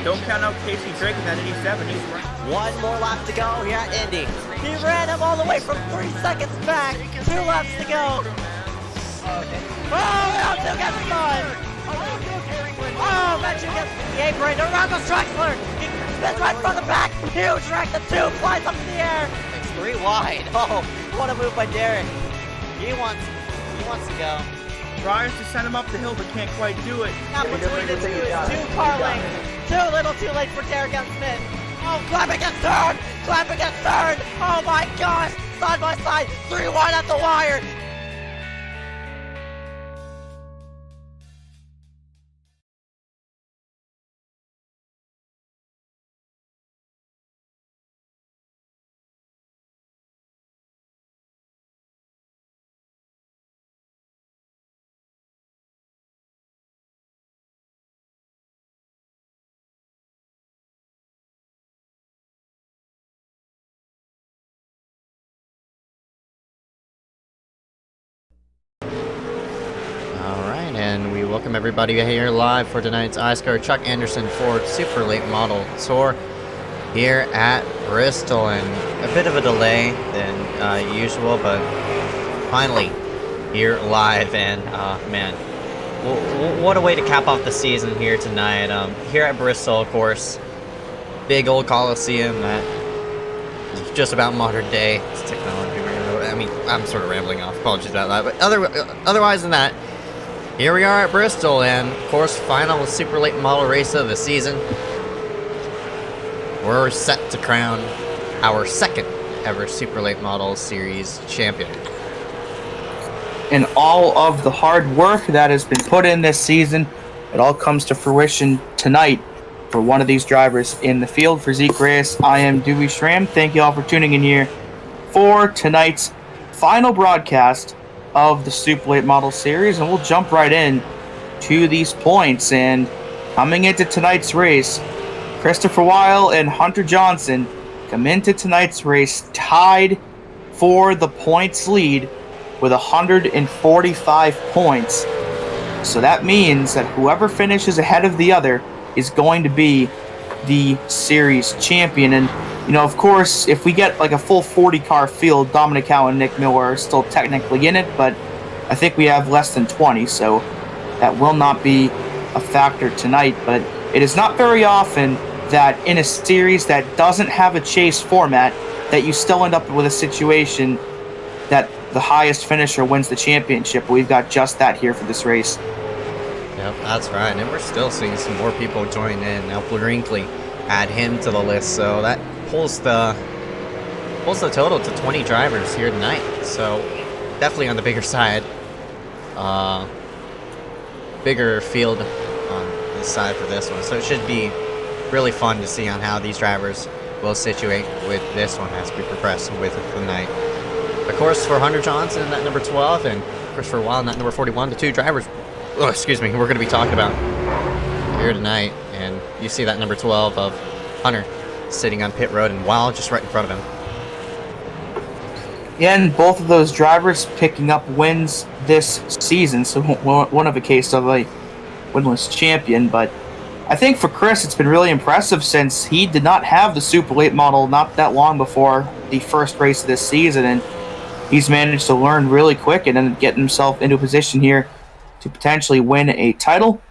Don't count out Casey Drake in that 87. He's right. One more lap to go here at Indy. He ran him all the way from 3 seconds back. 2 laps to go. Oh, round 2 gets done. Oh, Matthew gets the apron around the Drexler. He spins right from the back. Huge wreck. The 2 flies up in the air. It's 3 wide. Oh, what a move by Derek. He wants to go. Tries to send him up the hill, but can't quite do it. Now between the 2 is 2 car lengths. Too little too late for Derek and Smith. Oh, clapping gets turned. Clapping gets turned. Oh my gosh. Side by side. 3 wide at the wire. And we welcome everybody here live for tonight's iSCAR Chuck Anderson Ford Super Late Model Tour here at Bristol. And a bit of a delay than usual, but finally here live. And man, what a way to cap off the season here tonight. Here at Bristol, of course, big old Coliseum that is just about modern day. It's technology. I mean, I'm sort of rambling off. Apologies about that. But otherwise than that, here we are at Bristol, and of course, final super late model race of the season. We're set to crown our second ever super late model series champion. And all of the hard work that has been put in this season, it all comes to fruition tonight for one of these drivers in the field. For Ezeckiel Reyes, I am Dewey Schramm. Thank you all for tuning in here for tonight's final broadcast of the Super Late Model Series, and we'll jump right in to these points. And coming into tonight's race, Christopher Weil and Hunter Johnson come into tonight's race tied for the points lead with 145 points. So that means that whoever finishes ahead of the other is going to be the series champion. And you know, of course, if we get like a full 40-car field, Dominic Howe and Nick Miller are still technically in it, but I think we have less than 20, so that will not be a factor tonight. But it is not very often that in a series that doesn't have a chase format that you still end up with a situation that the highest finisher wins the championship. We've got just that here for this race. Yep, that's right, and we're still seeing some more people join in. Now, Brinkley, add him to the list, so that pulls the total to 20 drivers here tonight. So definitely on the bigger side, bigger field on this side for this one. So it should be really fun to see on how these drivers will situate with this one as we progress with the night. Of course, for Hunter Johnson, that number 12, and Christopher Weil, that number 41, the 2 drivers, we're going to be talking about here tonight. And you see that number 12 of Hunter sitting on pit road, and Weil just right in front of him. Yeah, and both of those drivers picking up wins this season, so one of a case of a winless champion. But I think for Chris, it's been really impressive since he did not have the Super Late model not that long before the first race of this season, and he's managed to learn really quick and then get himself into a position here to potentially win a title.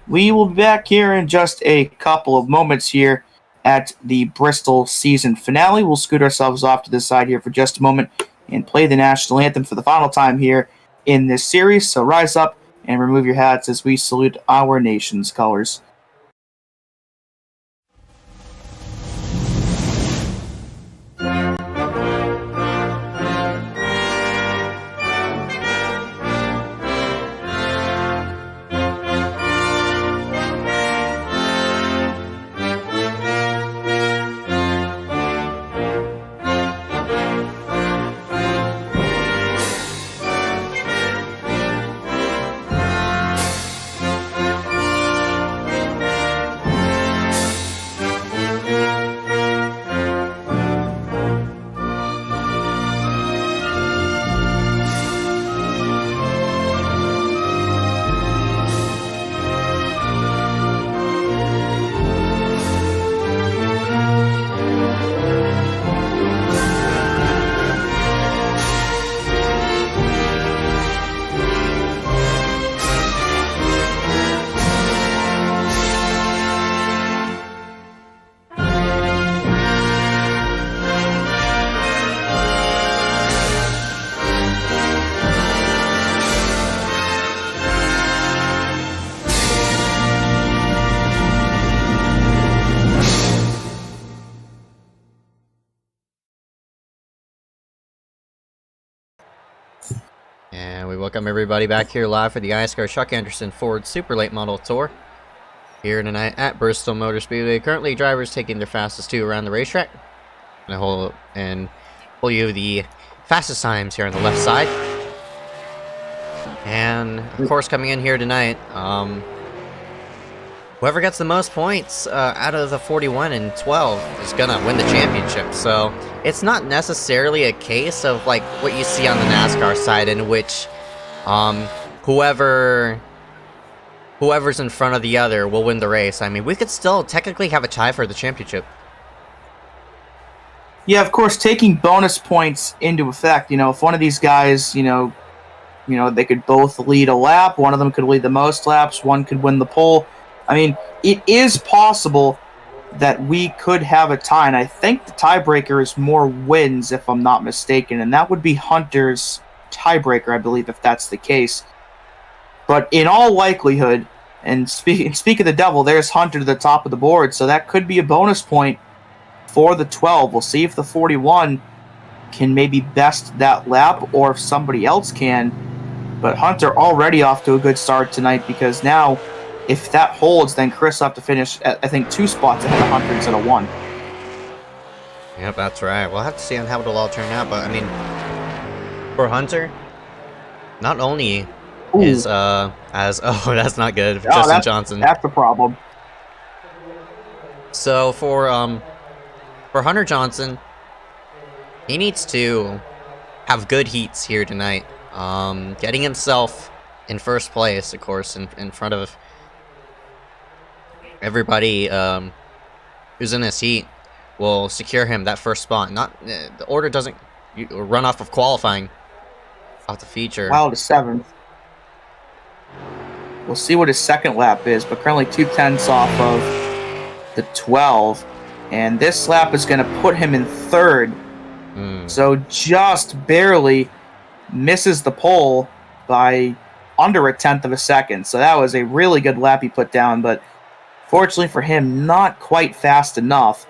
We will be back here in just a couple of moments here at the Bristol season finale. We'll scoot ourselves off to the side here for just a moment and play the national anthem for the final time here in this series. So rise up and remove your hats as we salute our nation's colors. And we welcome everybody back here live for the iSCAR Chuck Anderson Ford Super Late Model Tour here tonight at Bristol Motor Speedway. Currently, drivers taking their fastest two around the racetrack. And pull you the fastest times here on the left side. And of course, coming in here tonight, whoever gets the most points out of the 41 and 12 is gonna win the championship. So it's not necessarily a case of like what you see on the NASCAR side, in which whoever's in front of the other will win the race. I mean, we could still technically have a tie for the championship. Yeah, of course, taking bonus points into effect, if one of these guys, they could both lead a lap, one of them could lead the most laps, one could win the pole. I mean, it is possible that we could have a tie, and I think the tiebreaker is more wins, if I'm not mistaken, and that would be Hunter's tiebreaker, I believe, if that's the case. But in all likelihood, and speak of the devil, there's Hunter to the top of the board, so that could be a bonus point for the 12. We'll see if the 41 can maybe best that lap, or if somebody else can. But Hunter already off to a good start tonight, because now, if that holds, then Chris will have to finish at, I think, 2 spots ahead of Hunter instead of 1. Yep, that's right. We'll have to see on how it'll all turn out, but I mean, for Hunter, not only is that's not good. Justin Johnson. That's the problem. So for Hunter Johnson, he needs to have good heats here tonight. Getting himself in first place, of course, in front of everybody who's in this heat, will secure him that first spot. Not the order doesn't run off of qualifying, off the feature. Wow, to 7th. We'll see what his second lap is, but currently 2/10 off of the 12, and this lap is going to put him in 3rd. So just barely misses the pole by under 1/10 of a second. So that was a really good lap he put down, but fortunately for him, not quite fast enough.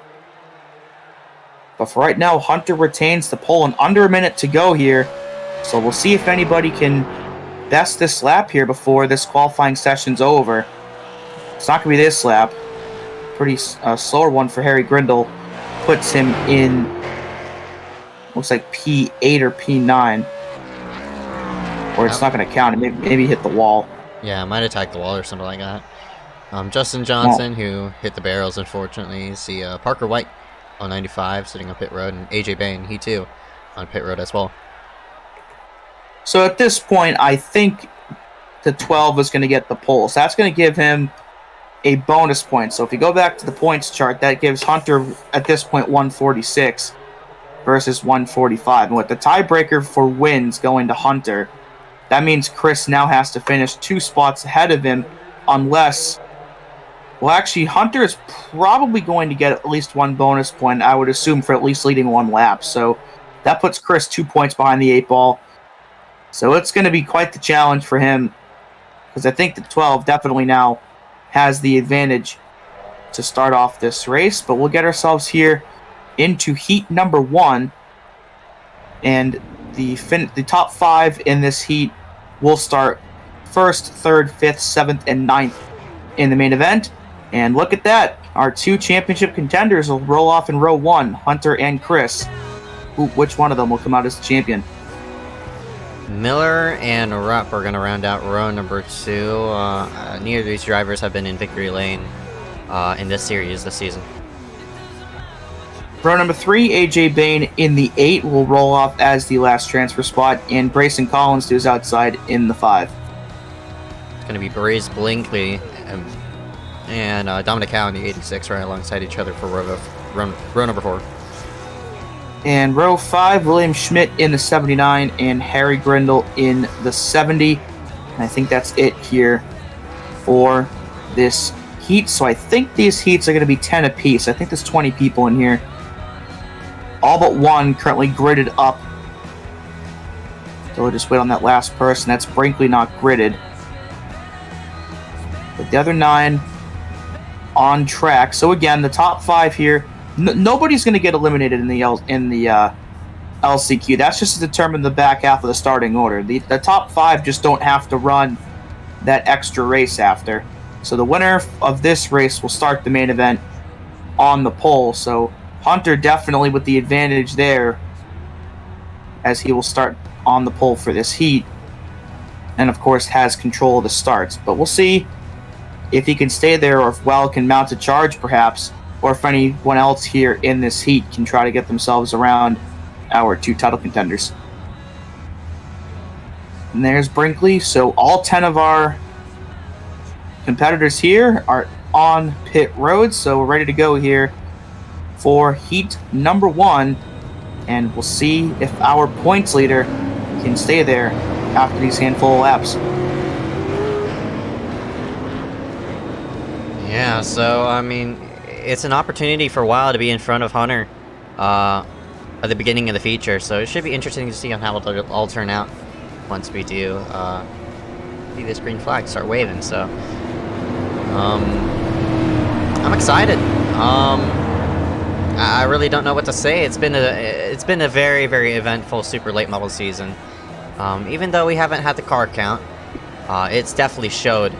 But for right now, Hunter retains the pole, and under a minute to go here. So we'll see if anybody can best this lap here before this qualifying session's over. It's not going to be this lap. Pretty slower one for Harry Grindle. Puts him in, looks like P8 or P9. Or it's not going to count. Maybe hit the wall. Yeah, might have tagged the wall or something like that. Justin Johnson, who hit the barrels, unfortunately. You see Parker White on 95 sitting on pit road, and AJ Bain, he too, on pit road as well. So at this point, I think the 12 is going to get the pole. So that's going to give him a bonus point. So if you go back to the points chart, that gives Hunter, at this point, 146 versus 145. And with the tiebreaker for wins going to Hunter, that means Chris now has to finish 2 spots ahead of him, unless... Well, actually, Hunter is probably going to get at least 1 bonus point, I would assume, for at least leading 1 lap. So that puts Chris 2 points behind the 8 ball. So it's going to be quite the challenge for him, because I think the 12 definitely now has the advantage to start off this race. But we'll get ourselves here into heat number 1, and the top 5 in this heat will start 1st, 3rd, 5th, 7th, and 9th in the main event. And look at that, our 2 championship contenders will roll off in row 1, Hunter and Chris. Which one of them will come out as the champion? Miller and Rupp are going to round out row number 2. Neither of these drivers have been in victory lane in this series this season. Row number 3, AJ Bain in the 8 will roll off as the last transfer spot, and Brayson Collins to his outside in the 5. It's going to be Braze Blinkley and Dominic Howe in the 86 right alongside each other for row number 4. And row 5, William Schmidt in the 79 and Harry Grindle in the 70. And I think that's it here for this heat. So I think these heats are going to be 10 apiece. I think there's 20 people in here. All but 1 currently gridded up. So we'll just wait on that last person. That's Brinkley not gridded. But the other 9 on track. So again, the top 5 here. Nobody's going to get eliminated in the LCQ. That's just to determine the back half of the starting order. The top 5 just don't have to run that extra race after. So the winner of this race will start the main event on the pole. So Hunter definitely with the advantage there, as he will start on the pole for this heat, and of course has control of the starts. But we'll see if he can stay there, or if Well can mount a charge perhaps, or if anyone else here in this heat can try to get themselves around our 2 title contenders. And there's Brinkley. So all 10 of our competitors here are on pit road, so we're ready to go here for heat number 1, and we'll see if our points leader can stay there after these handful of laps. Yeah, so I mean, it's an opportunity for Wild to be in front of Hunter at the beginning of the feature, so it should be interesting to see on how it'll all turn out once we do see this green flag start waving. So I'm excited. I really don't know what to say. It's been a very, very eventful super late model season. Even though we haven't had the car count, it's definitely showed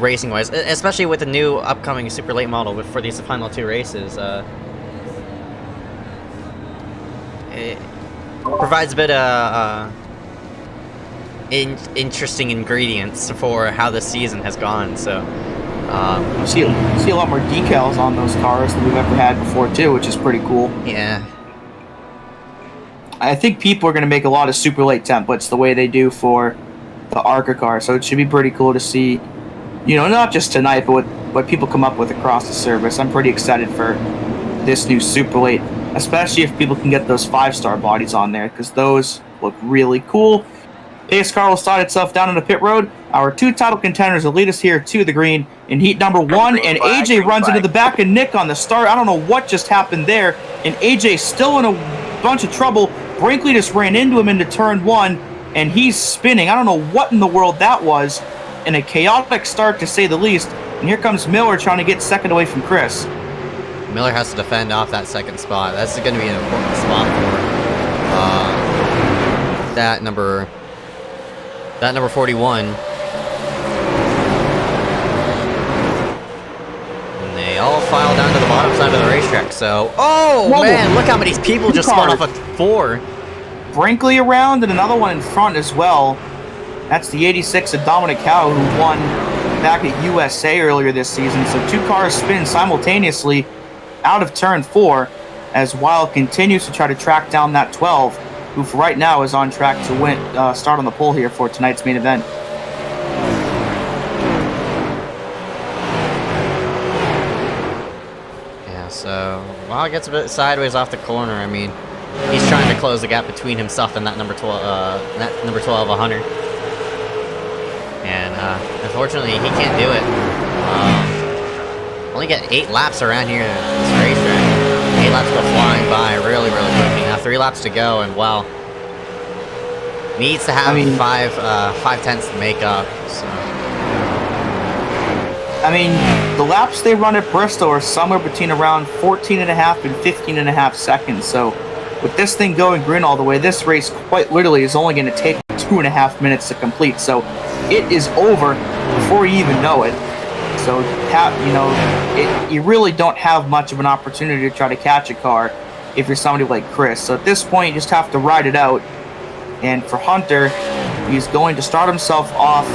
racing wise, especially with the new upcoming super late model for these final 2 races. It provides a bit of interesting ingredients for how the season has gone. So you see a lot more decals on those cars than we've ever had before too, which is pretty cool. yeah, I think people are going to make a lot of super late templates the way they do for the ARCA car, so it should be pretty cool to see, not just tonight, but what people come up with across the service. I'm pretty excited for this new super late, especially if people can get those 5-star bodies on there, because those look really cool. Pace car will start itself down on the pit road. Our 2 title contenders will lead us here to the green in heat number 1, and AJ runs into the back of Nick on the start. I don't know what just happened there, and AJ still in a bunch of trouble. Brinkley just ran into him into turn 1, and he's spinning. I don't know what in the world that was, in a chaotic start to say the least. And here comes Miller trying to get second away from Chris. Miller has to defend off that second spot. That's going to be an important spot for that number 41. And they all file down to the bottom side of the racetrack. So, oh Whoa. man, look how many people just spun off a 4. Brinkley around, and another one in front as well. That's the 86 of Dominic Howe, who won back at USA earlier this season. So 2 cars spin simultaneously out of turn 4 as Wild continues to try to track down that 12, who for right now is on track to win, start on the pole here for tonight's main event. Yeah, so Wild gets a bit sideways off the corner. I mean, he's trying to close the gap between himself and that number 12, Hunter. And unfortunately, he can't do it. Only get 8 laps around here in this racetrack. 8 laps go flying by really, really quickly. Now 3 laps to go, and well, needs to have 5/10 to make up. So. I mean, the laps they run at Bristol are somewhere between around 14.5 and 15.5 seconds. So with this thing going green all the way, this race quite literally is only going to take 2.5 minutes to complete. So it is over before you even know it. So, you really don't have much of an opportunity to try to catch a car if you're somebody like Chris. So at this point, you just have to ride it out. And for Hunter, he's going to start himself off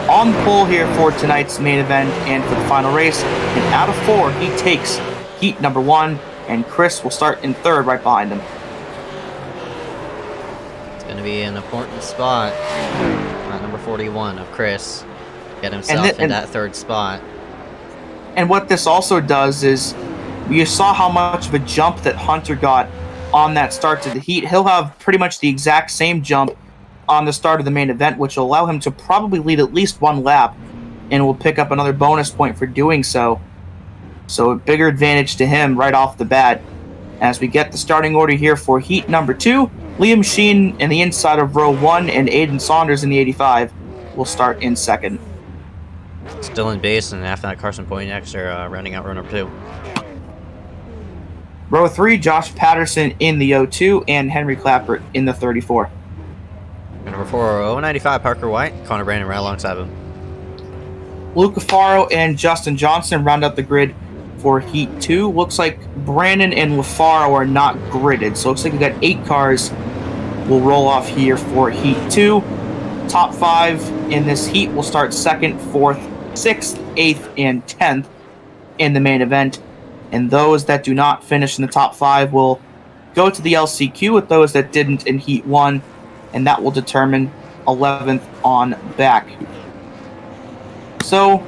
on the pole here for tonight's main event and for the final race. And out of 4, he takes heat number 1, and Chris will start in 3rd right behind him. It's going to be an important spot. Number 41 of Chris. Get himself in that 3rd spot. And what this also does is, you saw how much of a jump that Hunter got on that start to the heat. He'll have pretty much the exact same jump on the start of the main event, which will allow him to probably lead at least 1 lap, and will pick up another bonus point for doing so. So a bigger advantage to him right off the bat. As we get the starting order here for heat number 2, Liam Sheen in the inside of row 1 and Aiden Saunders in the 85 will start in 2nd. Still in base, and after that, Carson Poindexter rounding out row number 2. Row 3, Josh Patterson in the 02 and Henry Clappert in the 34. Number 4, 095, Parker White. Connor Brandon right alongside him. Luke Faro and Justin Johnson round out the grid for Heat 2. Looks like Brandon and LaFaro are not gridded. So it looks like we got 8 cars will roll off here for Heat 2. Top 5 in this heat will start 2nd, 4th, 6th, 8th, and 10th in the main event. And those that do not finish in the top 5 will go to the LCQ with those that didn't in Heat 1. And that will determine 11th on back. So,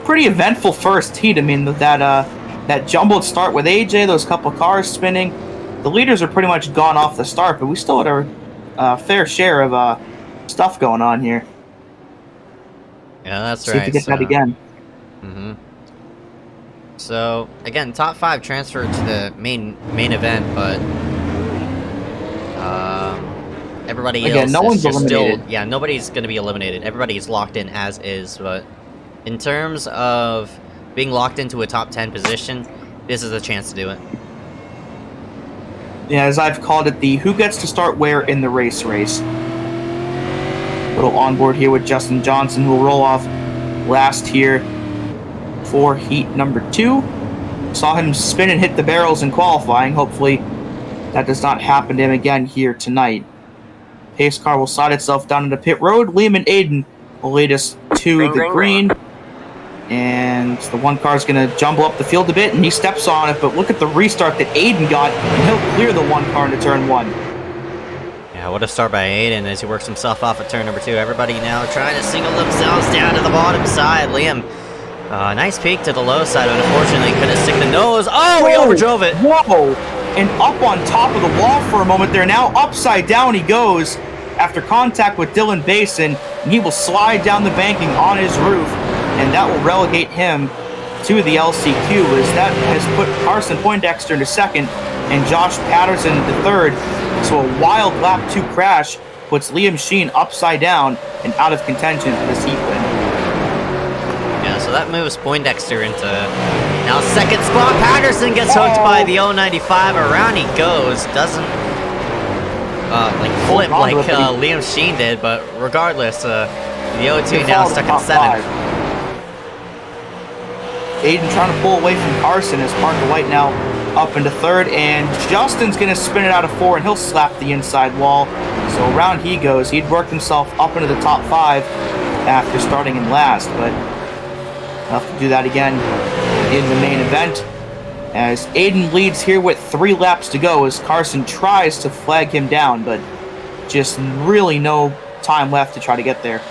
pretty eventful first heat. I mean, that jumbled start with AJ, those couple cars spinning. The leaders are pretty much gone off the start, but we still had a fair share of stuff going on here. Yeah, that's See right. if we get that again. Mm-hmm. So, again, top 5 transferred to the main event, but everybody Again, else no is one's just eliminated. still... Yeah, nobody's going to be eliminated. Everybody is locked in as is, but in terms of being locked into a top 10 position, this is a chance to do it. Yeah, as I've called it, the who gets to start where in the race. Little onboard here with Justin Johnson, who will roll off last here for heat number 2. Saw him spin and hit the barrels in qualifying. Hopefully that does not happen to him again here tonight. Pace car will slide itself down into pit road. Liam and Aiden will lead us to the green. And the one car is going to jumble up the field a bit, and he steps on it. But look at the restart that Aiden got, and he'll clear the one car into turn 1. Yeah, what a start by Aiden as he works himself off at turn number 2. Everybody now trying to single themselves down to the bottom side. Liam, nice peek to the low side, but unfortunately couldn't stick the nose. Oh, we overdrove it. Whoa! And up on top of the wall for a moment there. Now upside down he goes after contact with Dylan Basin, and he will slide down the banking on his roof, and that will relegate him to the LCQ, as that has put Carson Poindexter into 2nd and Josh Patterson into 3rd. So a wild lap 2 crash puts Liam Sheen upside down and out of contention for this heat win. Yeah, so that moves Poindexter into now 2nd spot. Patterson gets hooked by the 095. Around he goes. Doesn't flip like Liam Sheen did, but regardless, the 0-2 now stuck in 7th. Aiden trying to pull away from Carson as Parker White now up into 3rd, and Justin's going to spin it out of 4, and he'll slap the inside wall. So around he goes. He'd worked himself up into the top 5 after starting in last, but he'll have to do that again in the main event, as Aiden leads here with 3 laps to go as Carson tries to flag him down, but just really no time left to try to get there.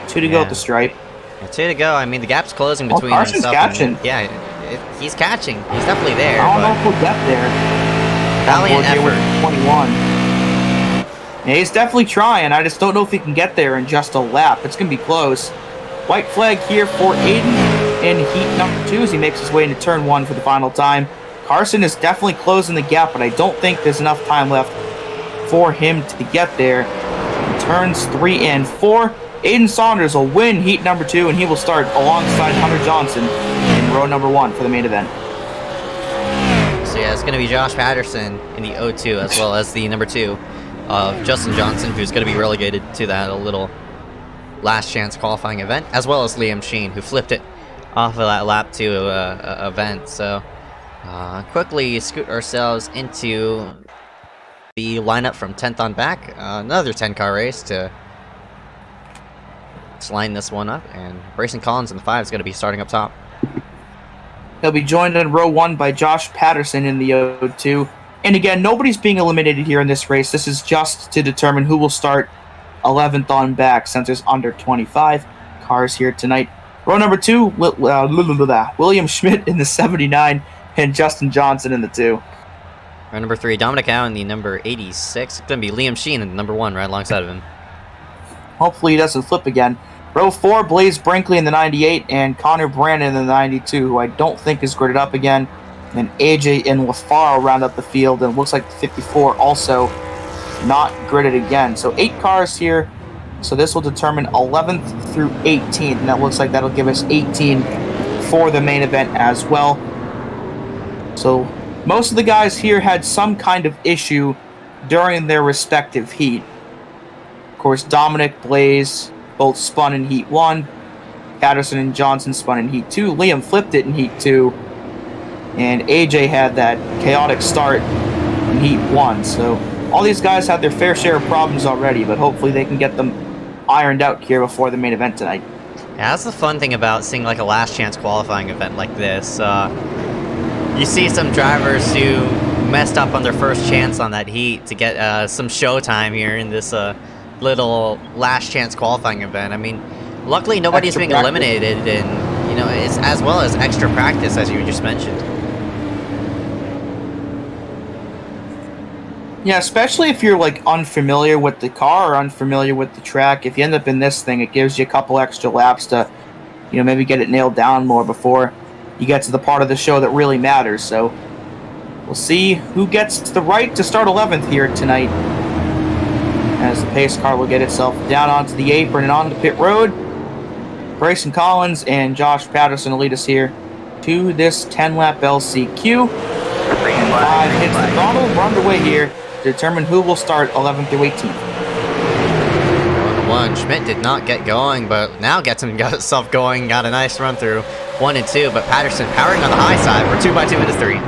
2 to go at the stripe. Yeah, 2 to go. I mean, the gap's closing between Carson's himself catching. and... he's catching. He's definitely there. I don't know if he'll get there. Valiant Onboard here with effort. 21. Yeah, he's definitely trying. I just don't know if he can get there in just a lap. It's going to be close. White flag here for Aiden in heat number 2 as he makes his way into turn 1 for the final time. Carson is definitely closing the gap, but I don't think there's enough time left for him to get there. In turns 3 and 4, Aiden Saunders will win heat number 2, and he will start alongside Hunter Johnson in row number 1 for the main event. So yeah, it's going to be Josh Patterson in the 0-2, as well as the number 2 of Justin Johnson, who's going to be relegated to that little last chance qualifying event, as well as Liam Sheen, who flipped it off of that lap 2 event. So quickly scoot ourselves into the lineup from 10th on back. Another 10-car race to line this one up, and Brayson Collins in the 5 is going to be starting up top. He'll be joined in row 1 by Josh Patterson in the 0-2. And again, nobody's being eliminated here in this race. This is just to determine who will start 11th on back, since there's under 25 cars here tonight. Row number 2, William Schmidt in the 79 and Justin Johnson in the 2. Row number 3, Dominic Howe in the number 86. It's going to be Liam Sheen in the number 1 right alongside of him. Hopefully he doesn't flip again. Row 4, Blaze Brinkley in the 98 and Connor Brandon in the 92, who I don't think is gridded up again. And AJ and LaFaro round up the field, and it looks like the 54 also not gridded again. So 8 cars here. So this will determine 11th through 18th, and that looks like that'll give us 18 for the main event as well. So most of the guys here had some kind of issue during their respective heat. Of course, Dominic, Blaze both spun in Heat 1. Patterson and Johnson spun in Heat 2. Liam flipped it in Heat 2. And AJ had that chaotic start in Heat 1. So all these guys had their fair share of problems already, but hopefully they can get them ironed out here before the main event tonight. Yeah, that's the fun thing about seeing like a last chance qualifying event like this. You see some drivers who messed up on their first chance on that heat to get some showtime here in this little last chance qualifying event. I mean, luckily nobody's being eliminated, and you know, it's as well as extra practice, as you just mentioned. Yeah, especially if you're like unfamiliar with the car or unfamiliar with the track. If you end up in this thing, it gives you a couple extra laps to, you know, maybe get it nailed down more before you get to the part of the show that really matters. So we'll see who gets the right to start 11th here tonight, as the pace car will get itself down onto the apron and onto pit road. Bryson Collins and Josh Patterson will lead us here to this 10-lap LCQ. And 5 hits the throttle. We're underway here to determine who will start 11th through 18th. One, Schmidt did not get going, but now gets himself going. Got a nice run through 1 and 2, but Patterson powering on the high side. We're 2 by 2 into 3.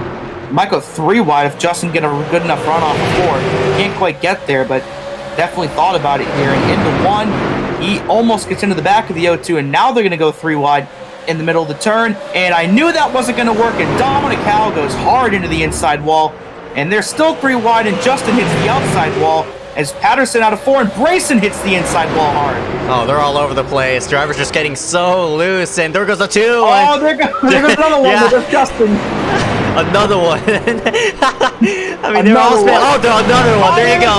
Might go 3 wide if Justin get a good enough run off the 4. Can't quite get there, but definitely thought about it here. And into 1, he almost gets into the back of the O2, and now they're going to go 3 wide in the middle of the turn. And I knew that wasn't going to work, and Dominic Howell goes hard into the inside wall. And they're still 3 wide, and Justin hits the outside wall as Patterson out of 4, and Brayson hits the inside wall hard. Oh, they're all over the place. Drivers just getting so loose, and there goes a 2. Oh, there goes another one. Yeah. There's Justin. Another one. I mean, they're all spin. Oh, there's another one. There you go.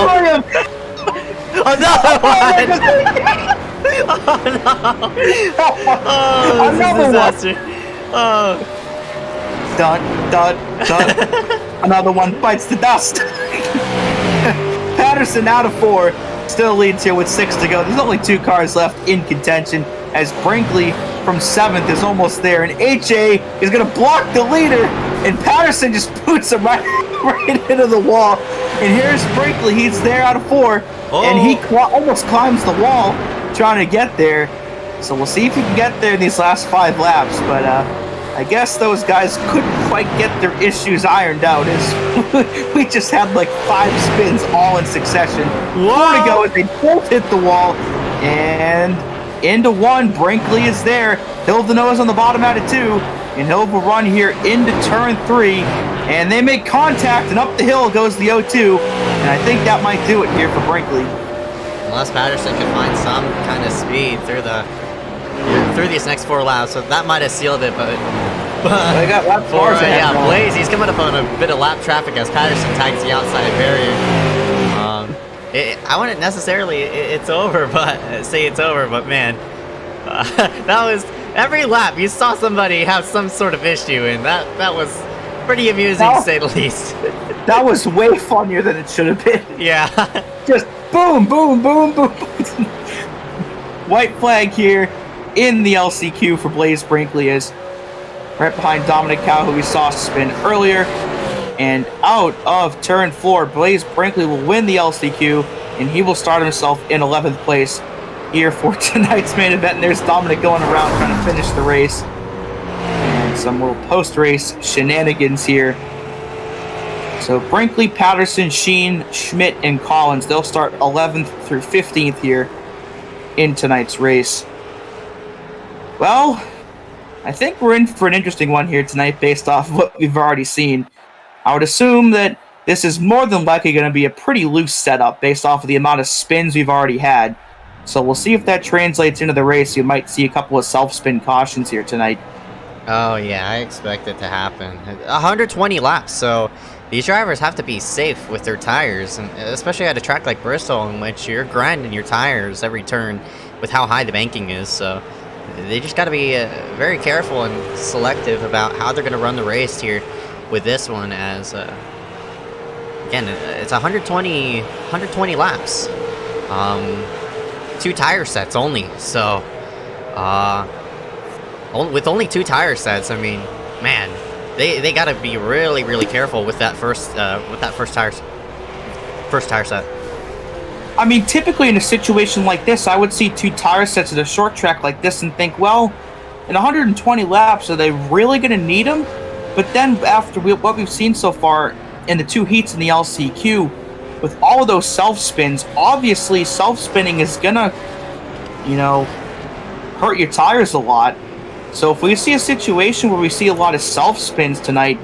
Another one. Oh, no. Oh, this is a disaster. Oh. Dun. Another one bites the dust. Patterson out of 4, still leads here with 6 to go. There's only 2 cars left in contention, as Brinkley from 7th is almost there, and HA is going to block the leader, and Patterson just boots him right into the wall. And here's Brinkley. He's there out of 4, and he almost climbs the wall trying to get there. So we'll see if he can get there in these last 5 laps, but I guess those guys couldn't quite get their issues ironed out, as we just had like 5 spins all in succession. 4 to go as they both hit the wall, and into 1, Brinkley is there. Hildenau is on the bottom out of 2, and he'll run here into turn 3, and they make contact, and up the hill goes the O2, and I think that might do it here for Brinkley. Unless Patterson can find some kind of speed through these next 4 laps, so that might have sealed it, but they got lap cars yeah, Blaze, he's coming up on a bit of lap traffic as Patterson tags the outside barrier. I wouldn't necessarily it's over, but say it's over, but man, that was every lap you saw somebody have some sort of issue, and that was pretty amusing to say the least. That was way funnier than it should have been. Yeah. Just boom, boom, boom, boom. White flag here in the LCQ for Blaze Brinkley is right behind Dominic Cow, who we saw spin earlier. And out of turn 4, Blaze Brinkley will win the LCQ, and he will start himself in 11th place here for tonight's main event. And there's Dominic going around trying to finish the race. And some little post-race shenanigans here. So Brinkley, Patterson, Sheen, Schmidt, and Collins, they'll start 11th through 15th here in tonight's race. Well, I think we're in for an interesting one here tonight based off of what we've already seen. I would assume that this is more than likely going to be a pretty loose setup based off of the amount of spins we've already had. So we'll see if that translates into the race. You might see a couple of self-spin cautions here tonight. Oh yeah, I expect it to happen. 120 laps, so these drivers have to be safe with their tires, and especially at a track like Bristol, in which you're grinding your tires every turn with how high the banking is. So they just got to be very careful and selective about how they're going to run the race here with this one, as again, it's 120 laps, 2 tire sets only. So with only 2 tire sets, I mean, man, they gotta be really, really careful with that first tire set. I mean, typically in a situation like this, I would see 2 tire sets at a short track like this and think, well, in 120 laps, are they really going to need them? But then after what we've seen so far in the 2 heats in the LCQ, with all of those self-spins, obviously self-spinning is going to, hurt your tires a lot. So if we see a situation where we see a lot of self-spins tonight,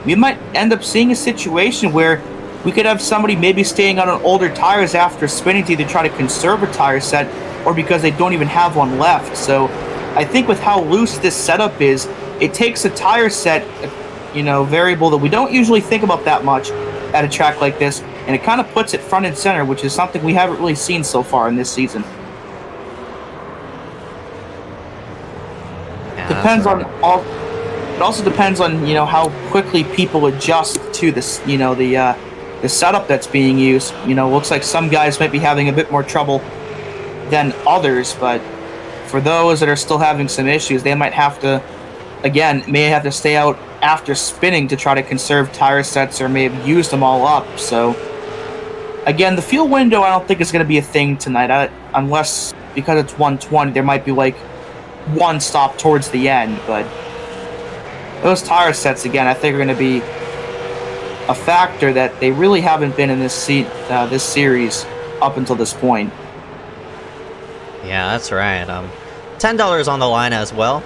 we might end up seeing a situation where we could have somebody maybe staying on older tires after spinning to either try to conserve a tire set or because they don't even have one left. So I think with how loose this setup is, it takes a tire set, variable that we don't usually think about that much at a track like this, and it kind of puts it front and center, which is something we haven't really seen so far in this season. Yeah, It also depends on how quickly people adjust to this, the setup that's being used. Looks like some guys might be having a bit more trouble than others, but for those that are still having some issues, they might have to stay out after spinning to try to conserve tire sets, or may have used them all up. So again, the fuel window I don't think is going to be a thing tonight, unless because it's 120 there might be like one stop towards the end, but those tire sets again I think are going to be a factor that they really haven't been in this series up until this point. Yeah, that's right. $10 on the line as well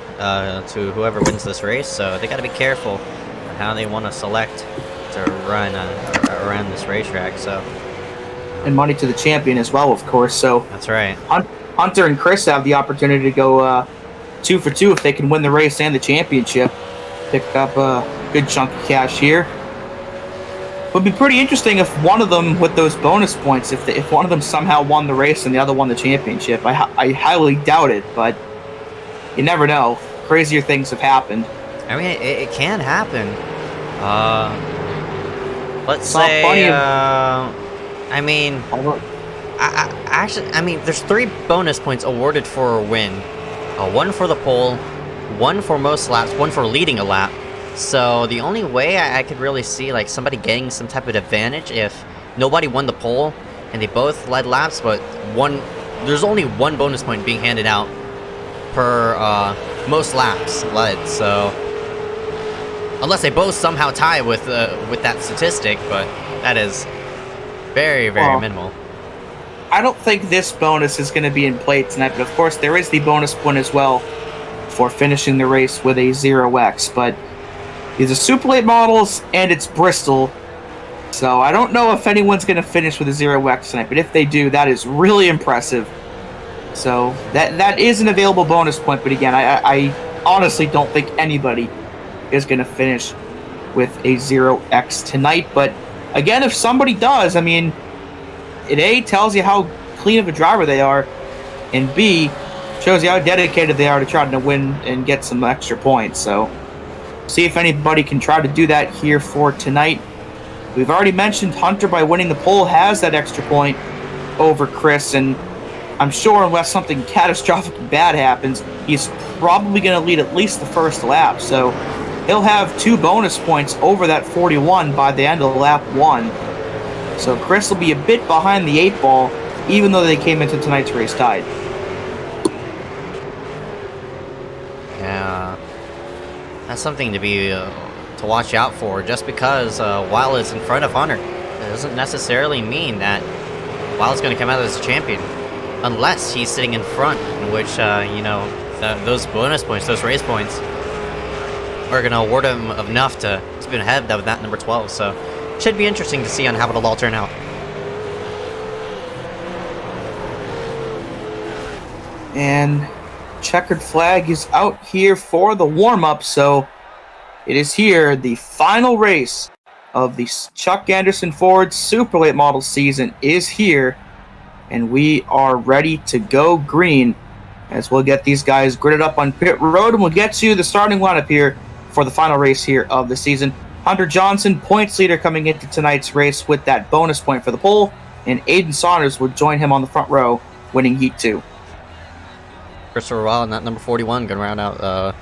to whoever wins this race, so they got to be careful on how they want to select to run around this racetrack. So, and money to the champion as well, of course. So that's right. Hunter and Chris have the opportunity to go 2 for 2 if they can win the race and the championship. Pick up a good chunk of cash here. Would be pretty interesting if one of them, with those bonus points, if one of them somehow won the race and the other won the championship. I highly doubt it, but you never know. Crazier things have happened. I mean, it can happen. Let's It's not say, funny. I mean, there's 3 bonus points awarded for a win. 1 for the pole, 1 for most laps, 1 for leading a lap. So the only way I could really see like somebody getting some type of advantage if nobody won the pole and they both led laps, but there's only 1 bonus point being handed out per most laps led. So unless they both somehow tie with that statistic, but that is very, very minimal. I don't think this bonus is going to be in play tonight, but of course there is the bonus point as well for finishing the race with a 0x, but these are Super Late models, and it's Bristol, so I don't know if anyone's going to finish with a 0x tonight, but if they do, that is really impressive. So that is an available bonus point, but again, I honestly don't think anybody is going to finish with a 0x tonight, but again, if somebody does, I mean, it A, tells you how clean of a driver they are, and B, shows you how dedicated they are to trying to win and get some extra points, so see if anybody can try to do that here for tonight. We've already mentioned Hunter, by winning the pole, has that extra point over Chris, and I'm sure unless something catastrophic bad happens, he's probably going to lead at least the first lap, so he'll have 2 bonus points over that 41 by the end of lap 1. So Chris will be a bit behind the 8 ball, even though they came into tonight's race tied. Yeah. That's something to be to watch out for, just because Weil is in front of Hunter. It doesn't necessarily mean that Weil's going to come out as a champion, unless he's sitting in front, in which, those bonus points, those race points, are going to award him enough to spin ahead of that number 12, so should be interesting to see on how it'll all turn out. And checkered flag is out here for the warm-up, so it is here, the final race of the Chuck Anderson Ford Super Late Model season is here, and we are ready to go green as we'll get these guys gridded up on pit road, and we'll get to the starting lineup here for the final race here of the season. Hunter Johnson, points leader coming into tonight's race with that bonus point for the pole, and Aiden Saunders will join him on the front row, winning Heat 2. Christopher Wild and that number 41 going to round out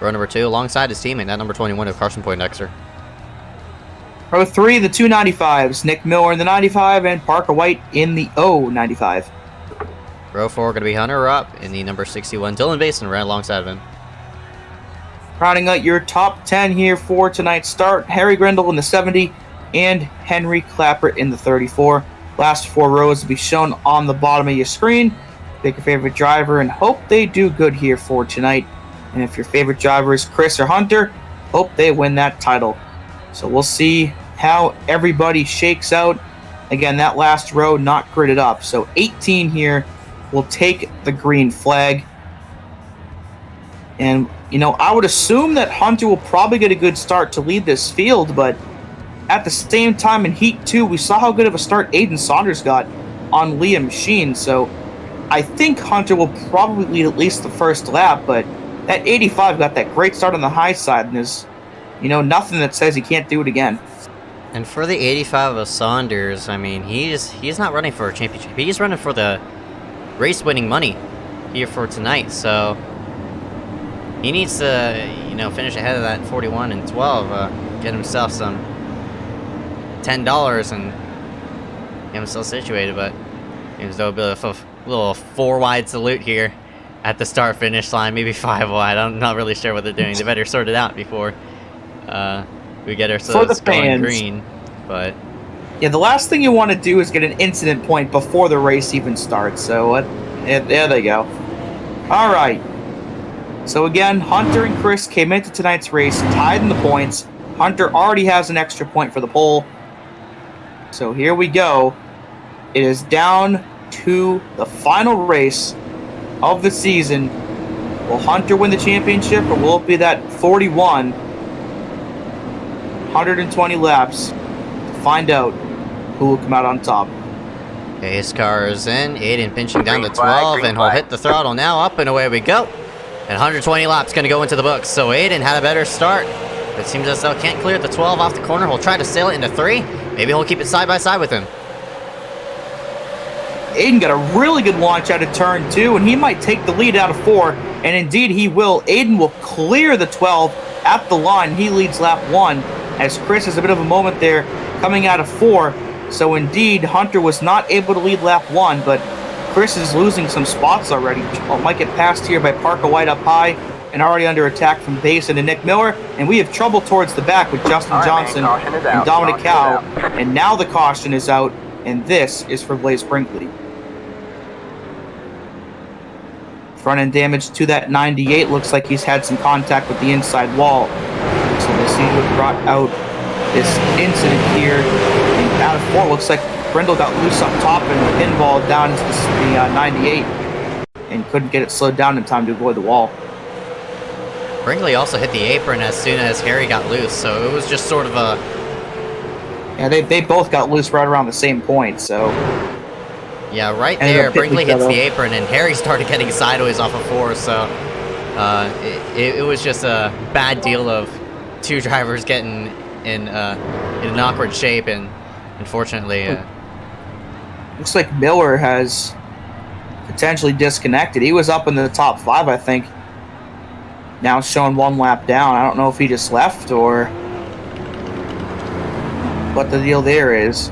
row number 2 alongside his teammate, that number 21 of Carson Poindexter. Row 3, the 295s. Nick Miller in the 95 and Parker White in the 095. Row 4 going to be Hunter Rupp in the number 61. Dylan Basin right alongside of him. Rounding out your top 10 here for tonight's start, Harry Grindle in the 70 and Henry Clapper in the 34. Last 4 rows will be shown on the bottom of your screen. Pick your favorite driver and hope they do good here for tonight. And if your favorite driver is Chris or Hunter, hope they win that title. So we'll see how everybody shakes out. Again, that last row not gridded up. So 18 here will take the green flag. And, you know, I would assume that Hunter will probably get a good start to lead this field, but at the same time in Heat 2, we saw how good of a start Aiden Saunders got on Liam Sheen. So I think Hunter will probably lead at least the first lap, but that 85 got that great start on the high side, and there's, you know, nothing that says he can't do it again. And for the 85 of Saunders, I mean, he's not running for a championship. He's running for the race-winning money here for tonight, so he needs to, you know, finish ahead of that 41 and 12, get himself some $10 and get himself situated, but there's a bit of a little 4-wide salute here at the start-finish line, maybe 5 wide. I'm not really sure what they're doing. They better sort it out before we get ourselves going green. But yeah, the last thing you want to do is get an incident point before the race even starts. So there they go. All right. So again, Hunter and Chris came into tonight's race tied in the points. Hunter already has an extra point for the pole. So here we go. It is down to the final race of the season. Will Hunter win the championship, or will it be that 41, 120 laps to find out who will come out on top? iSCAR is in. Aiden pinching down the 12, and he'll hit the throttle now. Up and away we go. And 120 laps going to go into the books. So Aiden had a better start. It seems as though can't clear the 12 off the corner. He'll try to sail it into 3. Maybe he'll keep it side by side with him. Aiden got a really good launch out of turn 2, and he might take the lead out of 4, and indeed he will. Aiden will clear the 12 at the line. He leads lap 1, as Chris has a bit of a moment there coming out of 4. So indeed, Hunter was not able to lead lap 1, but Chris is losing some spots already. Might get passed here by Parker White up high, and already under attack from Basin and Nick Miller, and we have trouble towards the back with Justin Johnson and Dominic Cow, and now the caution is out, and this is for Blaze Brinkley. Front end damage to that 98. Looks like he's had some contact with the inside wall. So we'll see what brought out this incident here. And out of 4, looks like Brindle got loose up top and pinballed down into the 98 and couldn't get it slowed down in time to avoid the wall. Brinkley also hit the apron as soon as Harry got loose, so it was just sort of a... Yeah, they both got loose right around the same point, so... Yeah, right there, Brinkley hits the apron, and Harry started getting sideways off of 4, so it was just a bad deal of 2 drivers getting in an awkward shape, and unfortunately... Looks like Miller has potentially disconnected. He was up in the top 5, I think. Now showing 1 lap down. I don't know if he just left or what the deal there is.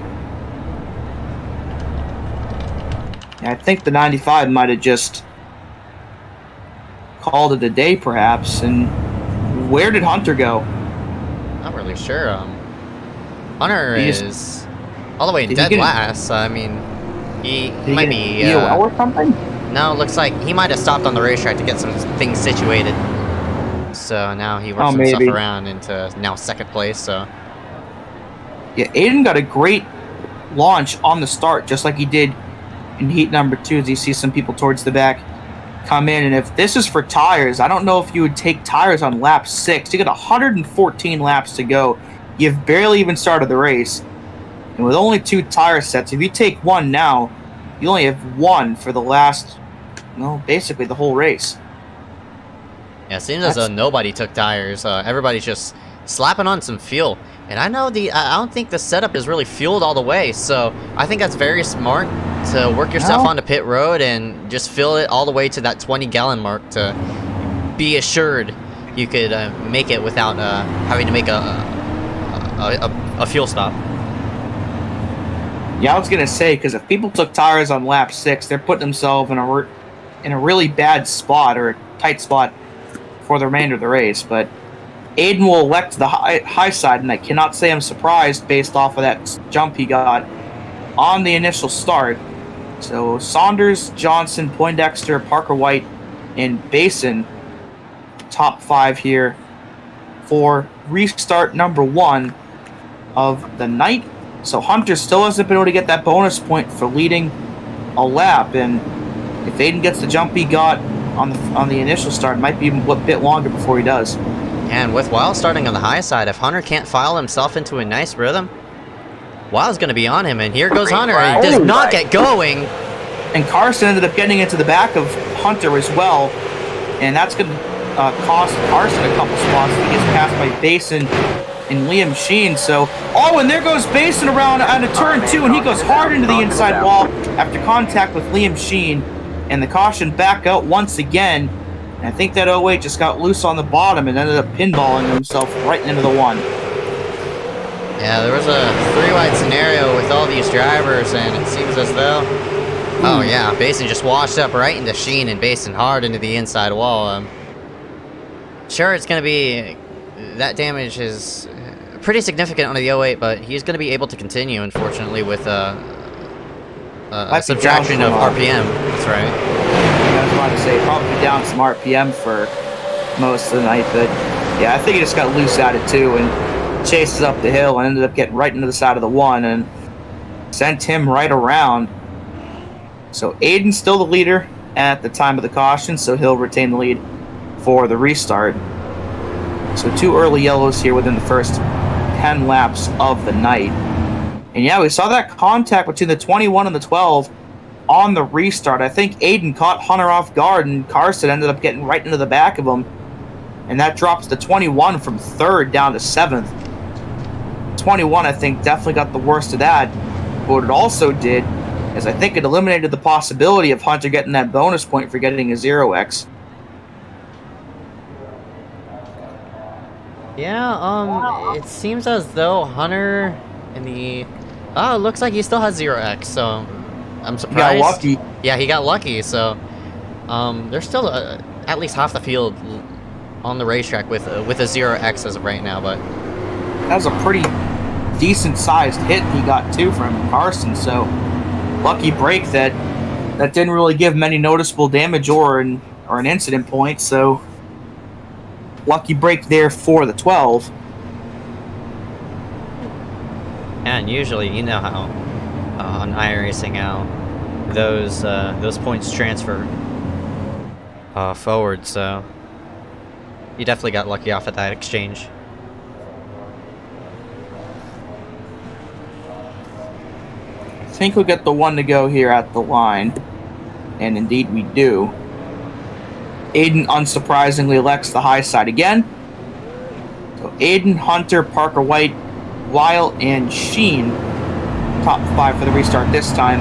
I think the 95 might have just called it a day, perhaps. And where did Hunter go? Not really sure. Hunter is all the way dead last. I mean, he might be or something. No, it looks like he might have stopped on the racetrack to get some things situated. So now he works himself around into now 2nd place. So yeah, Aiden got a great launch on the start, just like he did in heat number 2, as you see some people towards the back come in. And if this is for tires, I don't know if you would take tires on lap 6. You got 114 laps to go. You've barely even started the race. And with only 2 tire sets, if you take 1 now, you only have 1 for the last, well, basically the whole race. Yeah, it seems as though nobody took tires. Everybody's just slapping on some fuel. And I know I don't think the setup is really fueled all the way, so I think that's very smart. to work yourself No. onto pit road and just fill it all the way to that 20-gallon mark to be assured you could make it without having to make a fuel stop. Yeah, I was gonna say, because if people took tires on lap 6, they're putting themselves in a really bad spot, or a tight spot for the remainder of the race. But Aiden will elect the high side, and I cannot say I'm surprised based off of that jump he got on the initial start. So Saunders, Johnson, Poindexter, Parker White, and Basin, top 5 here for restart number 1 of the night. So Hunter still hasn't been able to get that bonus point for leading a lap, and if Aiden gets the jump he got on the initial start, it might be a bit longer before he does. And with Wild starting on the high side, if Hunter can't file himself into a nice rhythm, Wild's going to be on him, and here goes Hunter, and he does not get going. And Carson ended up getting into the back of Hunter as well, and that's going to cost Carson a couple spots. He gets passed by Basin and Liam Sheen. So, and there goes Basin around on a turn 2, and he goes hard into the inside wall after contact with Liam Sheen, and the caution back out once again. And I think that 08 just got loose on the bottom and ended up pinballing himself right into the 1. Yeah, there was a 3-wide scenario with all these drivers, and it seems as though... Oh yeah, Basin just washed up right into Sheen, and Basin hard into the inside wall. Sure, it's going to be... That damage is pretty significant on the 08, but he's going to be able to continue, unfortunately, with a subtraction of RPM. That's right. I was about to say, probably down some RPM for most of the night, but yeah, I think he just got loose at it too, and chases up the hill and ended up getting right into the side of the 1 and sent him right around. So Aiden's still the leader at the time of the caution, so he'll retain the lead for the restart. So 2 early yellows here within the first 10 laps of the night. And yeah, we saw that contact between the 21 and the 12 on the restart. I think Aiden caught Hunter off guard, and Carson ended up getting right into the back of him. And that drops the 21 from 3rd down to 7th. 21, I think, definitely got the worst of that. But what it also did is I think it eliminated the possibility of Hunter getting that bonus point for getting a 0x. Yeah, it seems as though Hunter in the... Oh, it looks like he still has 0x, so I'm surprised. He got lucky. Yeah, he got lucky, so there's still at least half the field on the racetrack with a 0x as of right now, but... That was a pretty decent-sized hit he got, too, from Carson, so lucky break that didn't really give many noticeable damage or an incident point, so lucky break there for the 12. And usually, you know how on iRacing how those points transfer forward, so you definitely got lucky off at that exchange. I think we'll get the 1 to go here at the line, and indeed we do. Aiden unsurprisingly elects the high side again. So Aiden, Hunter, Parker White, Weil, and Sheen top 5 for the restart this time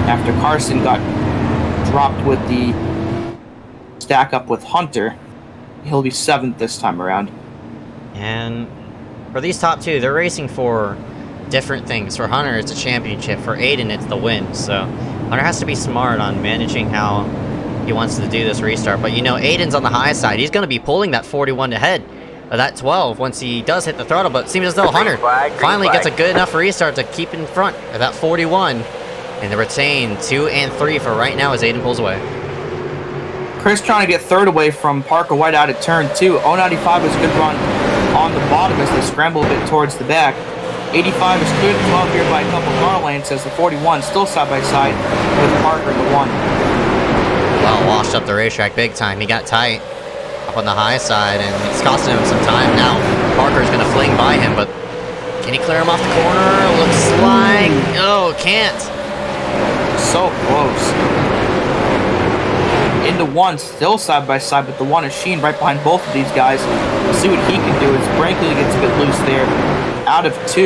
after Carson got dropped with the stack up with Hunter. He'll be 7th this time around. And for these top 2, they're racing for different things. For Hunter, it's a championship. For Aiden, it's the win. So Hunter has to be smart on managing how he wants to do this restart. But you know, Aiden's on the high side. He's going to be pulling that 41 ahead of that 12 once he does hit the throttle. But it seems as though Hunter finally gets a good enough restart to keep in front of that 41. And to retain 2 and 3 for right now as Aiden pulls away. Chris trying to get 3rd away from Parker White out at turn 2. 095 was a good run on the bottom as they scramble a bit towards the back. 85 is good, come up here by a couple car lengths as the 41 still side by side with Parker in the 1. Well, washed up the racetrack big time. He got tight up on the high side, and it's costing him some time now. Parker's going to fling by him, but can he clear him off the corner? Looks like... Oh, can't. So close. Into 1, still side by side, but the 1 is Sheen right behind both of these guys. We'll see what he can do as Brinkley gets a bit loose there. Out of 2.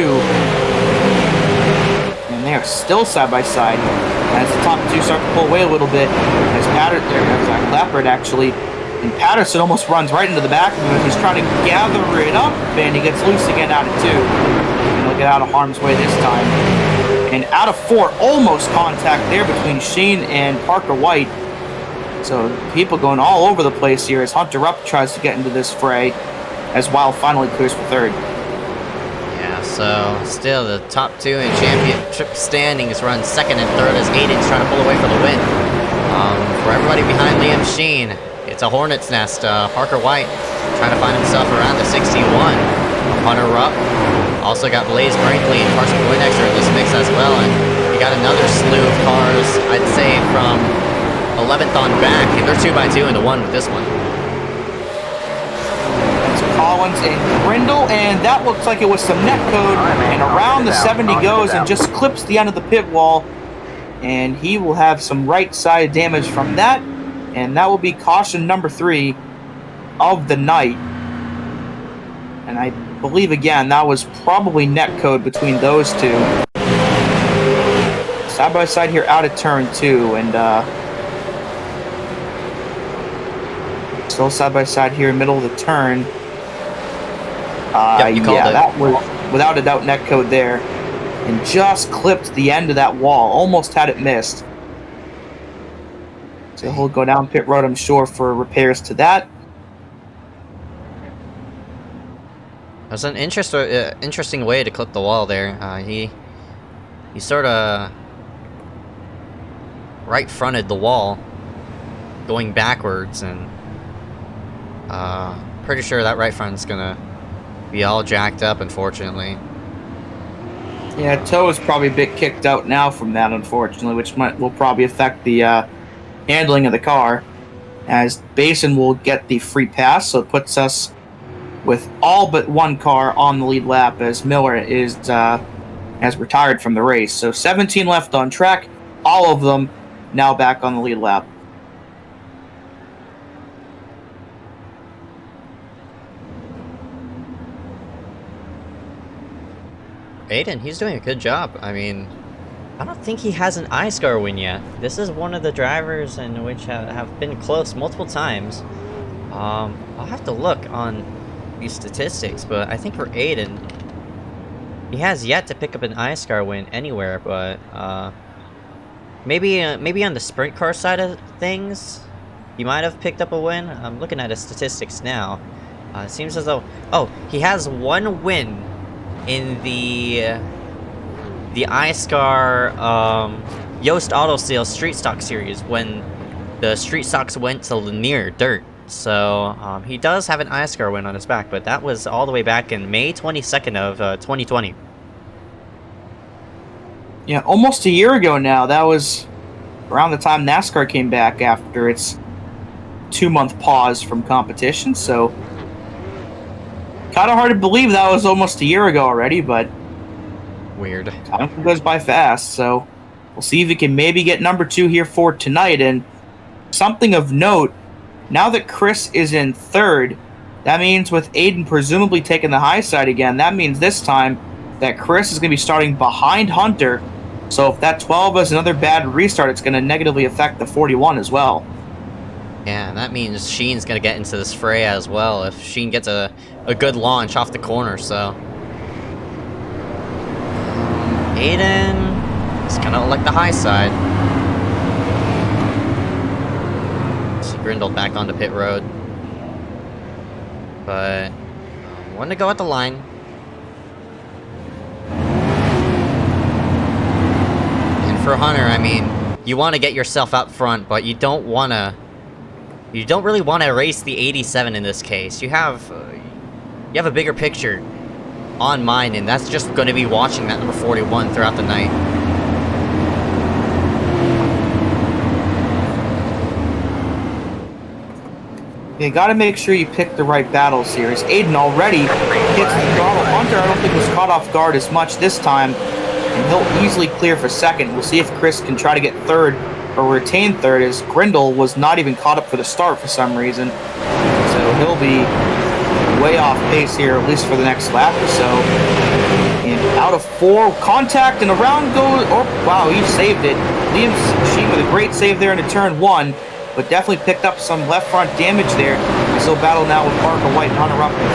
And they are still side by side. As the top two start to pull away a little bit, as Clappert actually, and Patterson almost runs right into the back of him as he's trying to gather it up, and he gets loose again out of 2. And he'll get out of harm's way this time. And out of 4, almost contact there between Sheen and Parker White. So people going all over the place here as Hunter Rupp tries to get into this fray, as Wild finally clears for 3rd. Yeah, so still the top 2 in championship standings run 2nd and 3rd as Aiden's trying to pull away for the win. For everybody behind Liam Sheen, it's a hornet's nest. Parker White trying to find himself around the 61. Hunter Rupp also got Blaze Brinkley and Carson Poindexter in this mix as well, and you got another slew of cars, I'd say from 11th on back, and they're 2x2 into 1 with this one. Collins and Grindle, and that looks like it was some net code, and around the 70 goes and just clips the end of the pit wall, and he will have some right side damage from that, and that will be caution number 3 of the night. And I believe again that was probably net code between those two. Side by side here out of turn 2, and still side by side here in middle of the turn. Yep, you called it. That was without a doubt net code there, and just clipped the end of that wall. Almost had it missed. So he'll go down pit road, I'm sure, for repairs to that. That's an interesting way to clip the wall there. He sort of right-fronted the wall, going backwards, and pretty sure that right front's gonna be all jacked up, unfortunately. Yeah, toe is probably a bit kicked out now from that, unfortunately, which will probably affect the handling of the car, as Basin will get the free pass, so it puts us with all but 1 car on the lead lap, as Miller has retired from the race. So 17 left on track, all of them now back on the lead lap. Aiden, he's doing a good job. I mean, I don't think he has an iSCAR win yet. This is one of the drivers in which have been close multiple times. I'll have to look on these statistics, but I think for Aiden, he has yet to pick up an iSCAR win anywhere, but maybe on the sprint car side of things, he might have picked up a win. I'm looking at his statistics now. It seems as though, he has 1 win in the iSCAR Yost Auto Sales Street Stock Series when the Street Stocks went to linear dirt. So he does have an iSCAR win on his back, but that was all the way back in May 22nd of 2020. Yeah, almost a year ago now. That was around the time NASCAR came back after its 2-month pause from competition, so kind of hard to believe that was almost a year ago already, but weird. Time goes by fast, so we'll see if we can maybe get number 2 here for tonight. And something of note, now that Chris is in 3rd, that means with Aiden presumably taking the high side again, that means this time that Chris is going to be starting behind Hunter. So if that 12 is another bad restart, it's going to negatively affect the 41 as well. Yeah, and that means Sheen's going to get into this fray as well if Sheen gets a good launch off the corner, so Aiden is kind of like the high side. See Grindle back onto pit road, but one to go at the line. And for Hunter, I mean, you want to get yourself up front, but you don't really want to race the 87 in this case. You have a bigger picture on mind, and that's just going to be watching that number 41 throughout the night. You got to make sure you pick the right battles here. As Aiden already hits the throttle. Hunter, I don't think, was caught off guard as much this time, and he'll easily clear for 2nd. We'll see if Chris can try to get 3rd or retain 3rd, as Grindle was not even caught up for the start for some reason. So he'll be way off pace here, at least for the next lap or so. And out of 4, contact, and around goes, oh, wow, he saved it. Liam Sheen with a great save there into turn 1, but definitely picked up some left front damage there. He's still battle now with Parker White and Hunter up in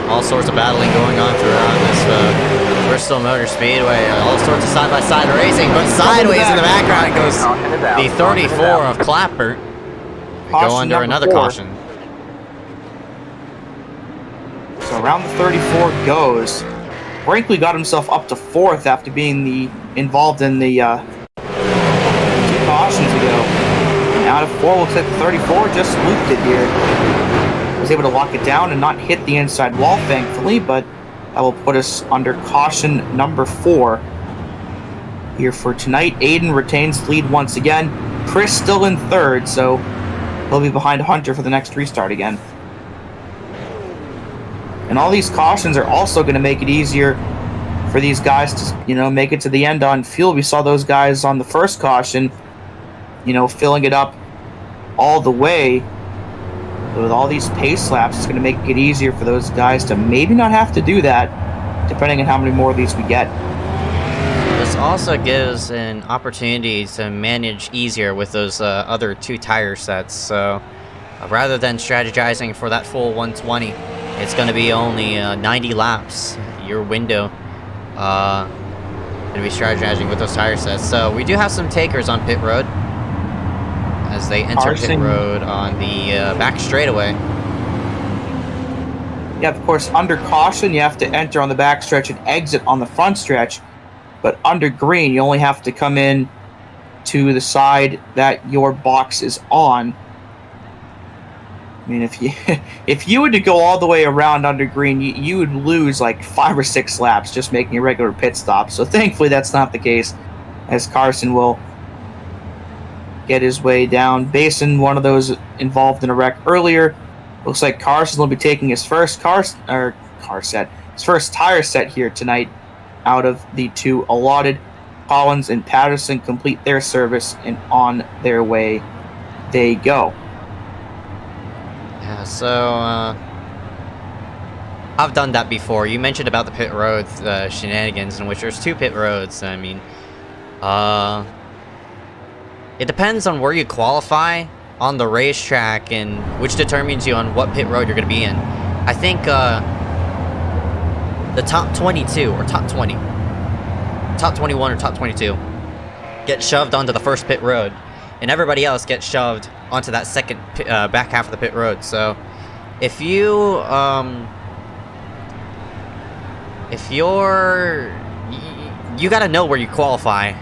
3. All sorts of battling going on throughout this Bristol Motor Speedway. All sorts of side-by-side racing, but sideways in the background goes the 34 of Clapper. We go under another caution. So around the 34 goes. Brinkley got himself up to 4th after being involved in the 2 cautions ago. And out of 4, looks like the 34 just looped it here. Was able to lock it down and not hit the inside wall, thankfully, but that will put us under caution number 4 here for tonight. Aiden retains the lead once again. Chris still in 3rd, so he'll be behind Hunter for the next restart again. And all these cautions are also going to make it easier for these guys to, make it to the end on fuel. We saw those guys on the first caution, filling it up all the way. But with all these pace laps, it's going to make it easier for those guys to maybe not have to do that, depending on how many more of these we get. This also gives an opportunity to manage easier with those other 2 tire sets. So rather than strategizing for that full 120, it's going to be only 90 laps, your window. Going to be strategizing with those tire sets. So we do have some takers on pit road as they enter pit road on the back straightaway. Yeah, of course, under caution, you have to enter on the back stretch and exit on the front stretch. But under green, you only have to come in to the side that your box is on. I mean, if you were to go all the way around under green, you would lose like 5 or 6 laps just making a regular pit stop. So thankfully that's not the case, as Carson will get his way down. Basin, one of those involved in a wreck earlier. Looks like Carson will be taking his first his first tire set here tonight out of the 2 allotted. Collins and Patterson complete their service, and on their way they go. Yeah, so I've done that before. You mentioned about the pit road shenanigans, in which there's 2 pit roads. I mean, it depends on where you qualify on the racetrack, and which determines you on what pit road you're going to be in. I think the top 22 or top 20, top 21 or top 22 get shoved onto the first pit road, and everybody else gets shoved onto that second back half of the pit road. So if you you got to know where you qualify,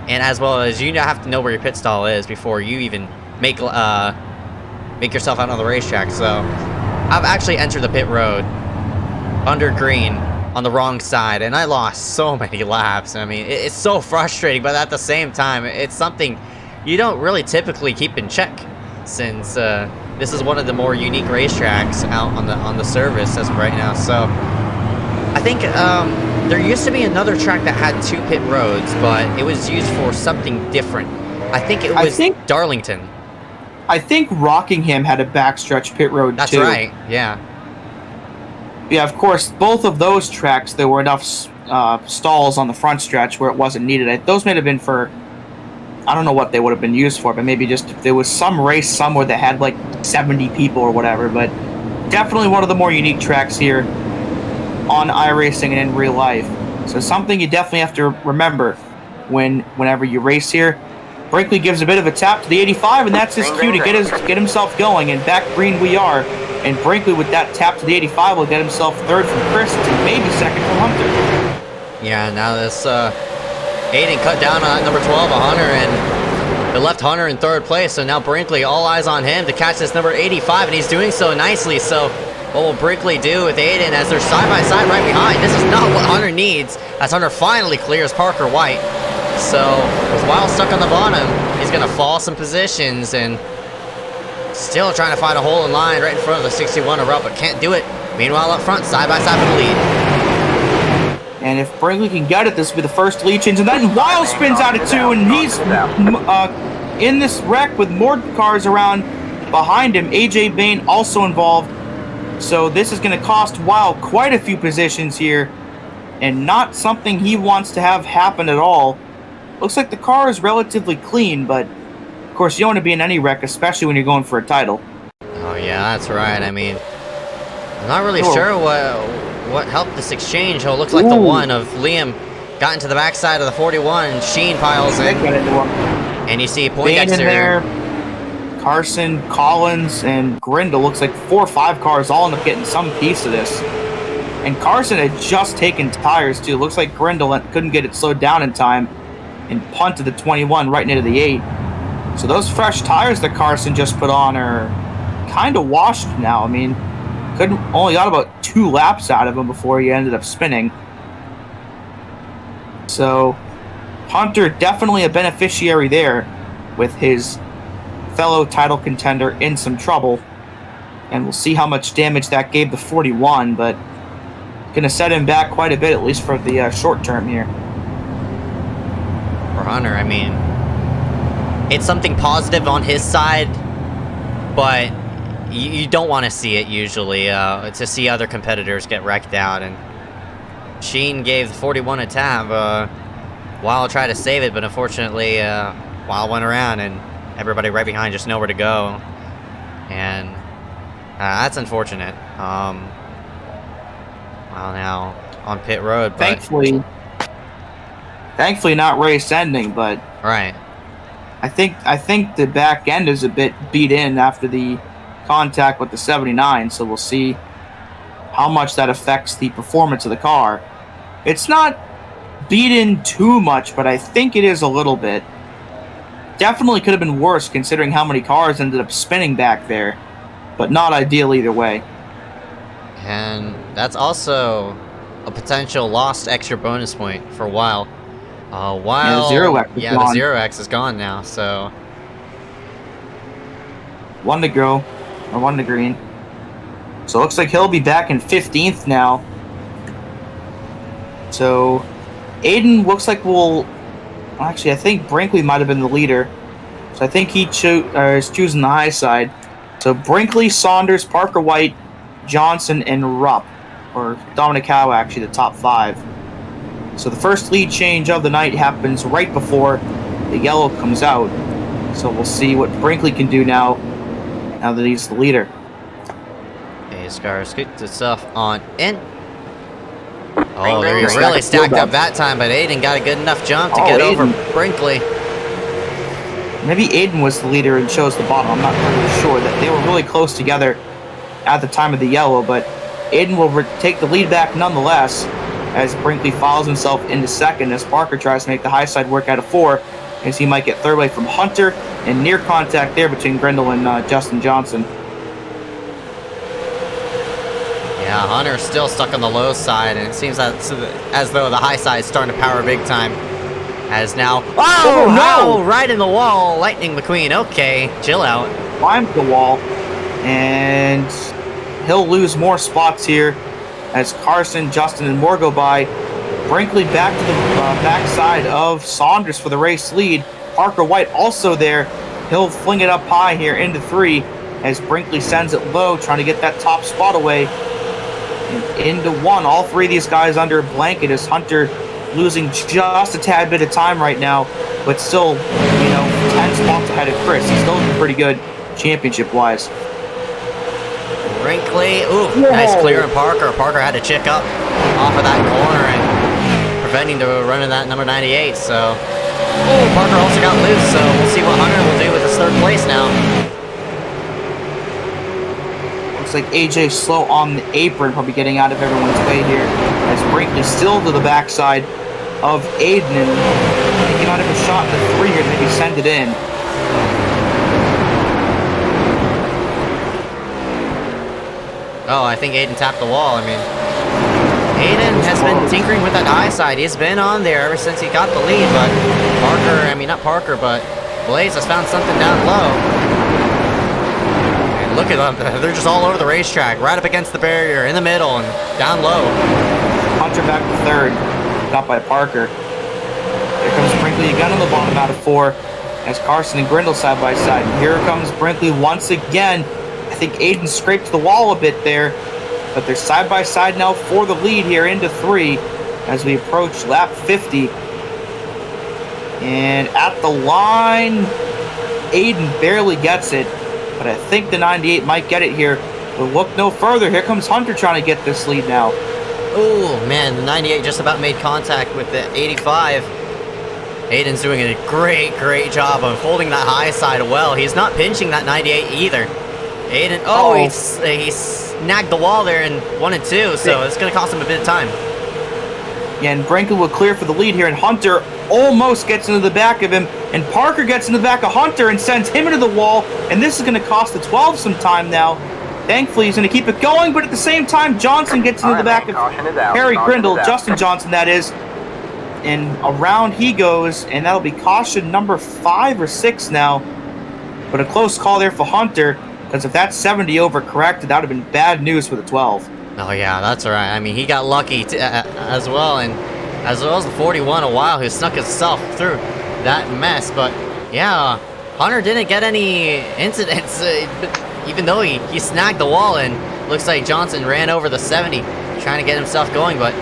and as well as you have to know where your pit stall is before you even make yourself out on the racetrack. So I've actually entered the pit road under green on the wrong side, and I lost so many laps. I mean, it's so frustrating, but at the same time, it's something you don't really typically keep in check, since this is one of the more unique racetracks out on the service as of right now. So I think there used to be another track that had 2 pit roads, but it was used for something different. I think it was Darlington. I think Rockingham had a backstretch pit road That's too. That's right, yeah. Yeah, of course, both of those tracks, there were enough stalls on the front stretch where it wasn't needed. Those may have been for, I don't know what they would have been used for, but maybe just if there was some race somewhere that had like 70 people or whatever. But definitely one of the more unique tracks here on iRacing and in real life. So something you definitely have to remember whenever you race here. Brinkley gives a bit of a tap to the 85, and that's his cue to get himself going. And back green we are. And Brinkley, with that tap to the 85, will get himself 3rd from Chris and maybe 2nd from Hunter. Yeah, now this Aiden cut down on number 12, Hunter, and it left Hunter in 3rd place. So now Brinkley, all eyes on him to catch this number 85, and he's doing so nicely. So what will Brinkley do with Aiden as they're side by side right behind? This is not what Hunter needs, as Hunter finally clears Parker White. So with Wild stuck on the bottom, he's going to fall some positions and still trying to find a hole in line right in front of the 61 up, but can't do it. Meanwhile, up front, side by side for the lead. And if Brinkley can get it, this will be the first lead change. And then Wild spins out of 2, and he's in this wreck with more cars around behind him. AJ Bain also involved. So this is going to cost Weil quite a few positions here, and not something he wants to have happen at all. Looks like the car is relatively clean, but of course you don't want to be in any wreck, especially when you're going for a title. Oh yeah, that's right. I mean, I'm not really sure what helped this exchange. Oh, it looks like the one of Liam got into the backside of the 41. Sheen piles in, and you see Poindexter there. Carson, Collins, and Grindle. Looks like 4 or 5 cars all end up getting some piece of this. And Carson had just taken tires too. Looks like Grindle couldn't get it slowed down in time and punted the 21 right into the 8. So those fresh tires that Carson just put on are kind of washed now. I mean, only got about 2 laps out of him before he ended up spinning. So Hunter definitely a beneficiary there with his fellow title contender in some trouble. And we'll see how much damage that gave the 41, but going to set him back quite a bit, at least for the short term here. For Hunter, I mean, it's something positive on his side, but you don't want to see it usually, to see other competitors get wrecked out. And Sheen gave the 41 a tab. Weil tried to save it, but unfortunately, Weil went around and everybody right behind just nowhere to go. And that's unfortunate. Well, now on pit road, but thankfully not race ending, but right. I think the back end is a bit beat in after the contact with the 79, so we'll see how much that affects the performance of the car. It's not beat in too much, but I think it is a little bit. Definitely could have been worse considering how many cars ended up spinning back there, but not ideal either way. And that's also a potential lost extra bonus point for Weil. Weil, the 0x is gone. The 0x is gone now, so 1 to go, or 1 to green. So it looks like he'll be back in 15th now. So Aiden looks like actually, I think Brinkley might have been the leader. So I think he is choosing the high side. So Brinkley, Saunders, Parker White, Johnson, and Rupp, or Dominic Howe, actually, the top 5. So the first lead change of the night happens right before the yellow comes out. So we'll see what Brinkley can do now that he's the leader. iSCAR scoots itself on in. Oh, they really stacked up that time, but Aiden got a good enough jump to get over Brinkley. Maybe Aiden was the leader and chose the bottom. I'm not really sure. That they were really close together at the time of the yellow, but Aiden will take the lead back nonetheless as Brinkley follows himself into second as Parker tries to make the high side work out of 4, as he might get third way from Hunter, and near contact there between Grindle and Justin Johnson. Yeah, Hunter's still stuck on the low side, and it seems as though the high side is starting to power big time. As now, oh no! Right in the wall, Lightning McQueen. Okay, chill out. Climbs the wall, and he'll lose more spots here as Carson, Justin, and Moore go by. Brinkley back to the backside of Saunders for the race lead. Parker White also there. He'll fling it up high here into 3 as Brinkley sends it low, trying to get that top spot away. And into 1. All 3 of these guys under a blanket as Hunter losing just a tad bit of time right now, but still, 10 spots ahead of Chris. He's still looking pretty good championship-wise. Brinkley, nice clear in Parker. Parker had to chick up off of that corner and preventing the run of that number 98, so Parker also got loose, so we'll see what Hunter will do with his 3rd place now. Looks like AJ slow on the apron, probably getting out of everyone's way here, as Brinkley still to the backside of Aiden, and I think he might have a shot at the 3 here to maybe send it in. Oh, I think Aiden tapped the wall. I mean, Aiden has been tinkering with that high side. He's been on there ever since he got the lead, but Blaze has found something down low. And look at them. They're just all over the racetrack, right up against the barrier, in the middle, and down low. Hunter back to 3rd, got by Parker. Here comes Brinkley again on the bottom out of 4 as Carson and Grindle side by side. Here comes Brinkley once again. I think Aiden scraped the wall a bit there but they're side by side now for the lead here into 3 as we approach lap 50. And at the line, Aiden barely gets it, but I think the 98 might get it here. But look no further. Here comes Hunter trying to get this lead now. Oh, man, the 98 just about made contact with the 85. Aiden's doing a great job of holding that high side well. He's not pinching that 98 either. Aiden, he snagged the wall there in 1 and 2, so it's going to cost him a bit of time. Yeah, and Brinkley will clear for the lead here, and Hunter almost gets into the back of him, and Parker gets in the back of Hunter and sends him into the wall, and this is going to cost the 12 some time now. Thankfully, he's going to keep it going, but at the same time, Johnson gets into the back of Harry Grindle, Justin Johnson, that is, and around he goes, and that'll be caution number 5 or 6 now, but a close call there for Hunter, because if that 70 overcorrected, that would have been bad news for the 12. Oh yeah, that's right. I mean, he got lucky as well, and as well as the 41 a while, who snuck himself through that mess. But yeah, Hunter didn't get any incidents, even though he snagged the wall, and looks like Johnson ran over the 70, trying to get himself going. But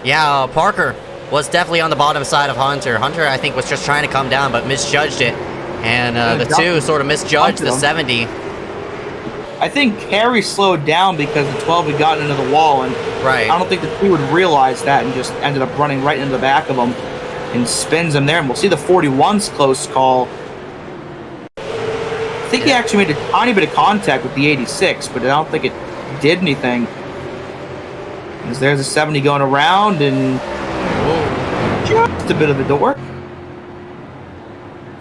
yeah, Parker was definitely on the bottom side of Hunter. Hunter, I think, was just trying to come down, but misjudged it, and the 2 sort of misjudged the 70. I think Harry slowed down because the 12 had gotten into the wall, and right. I don't think the 2 would realize that and just ended up running right into the back of him and spins him there. And we'll see the 41's close call. I think he actually made a tiny bit of contact with the 86, but I don't think it did anything. As there's a 70 going around, and just a bit of the door.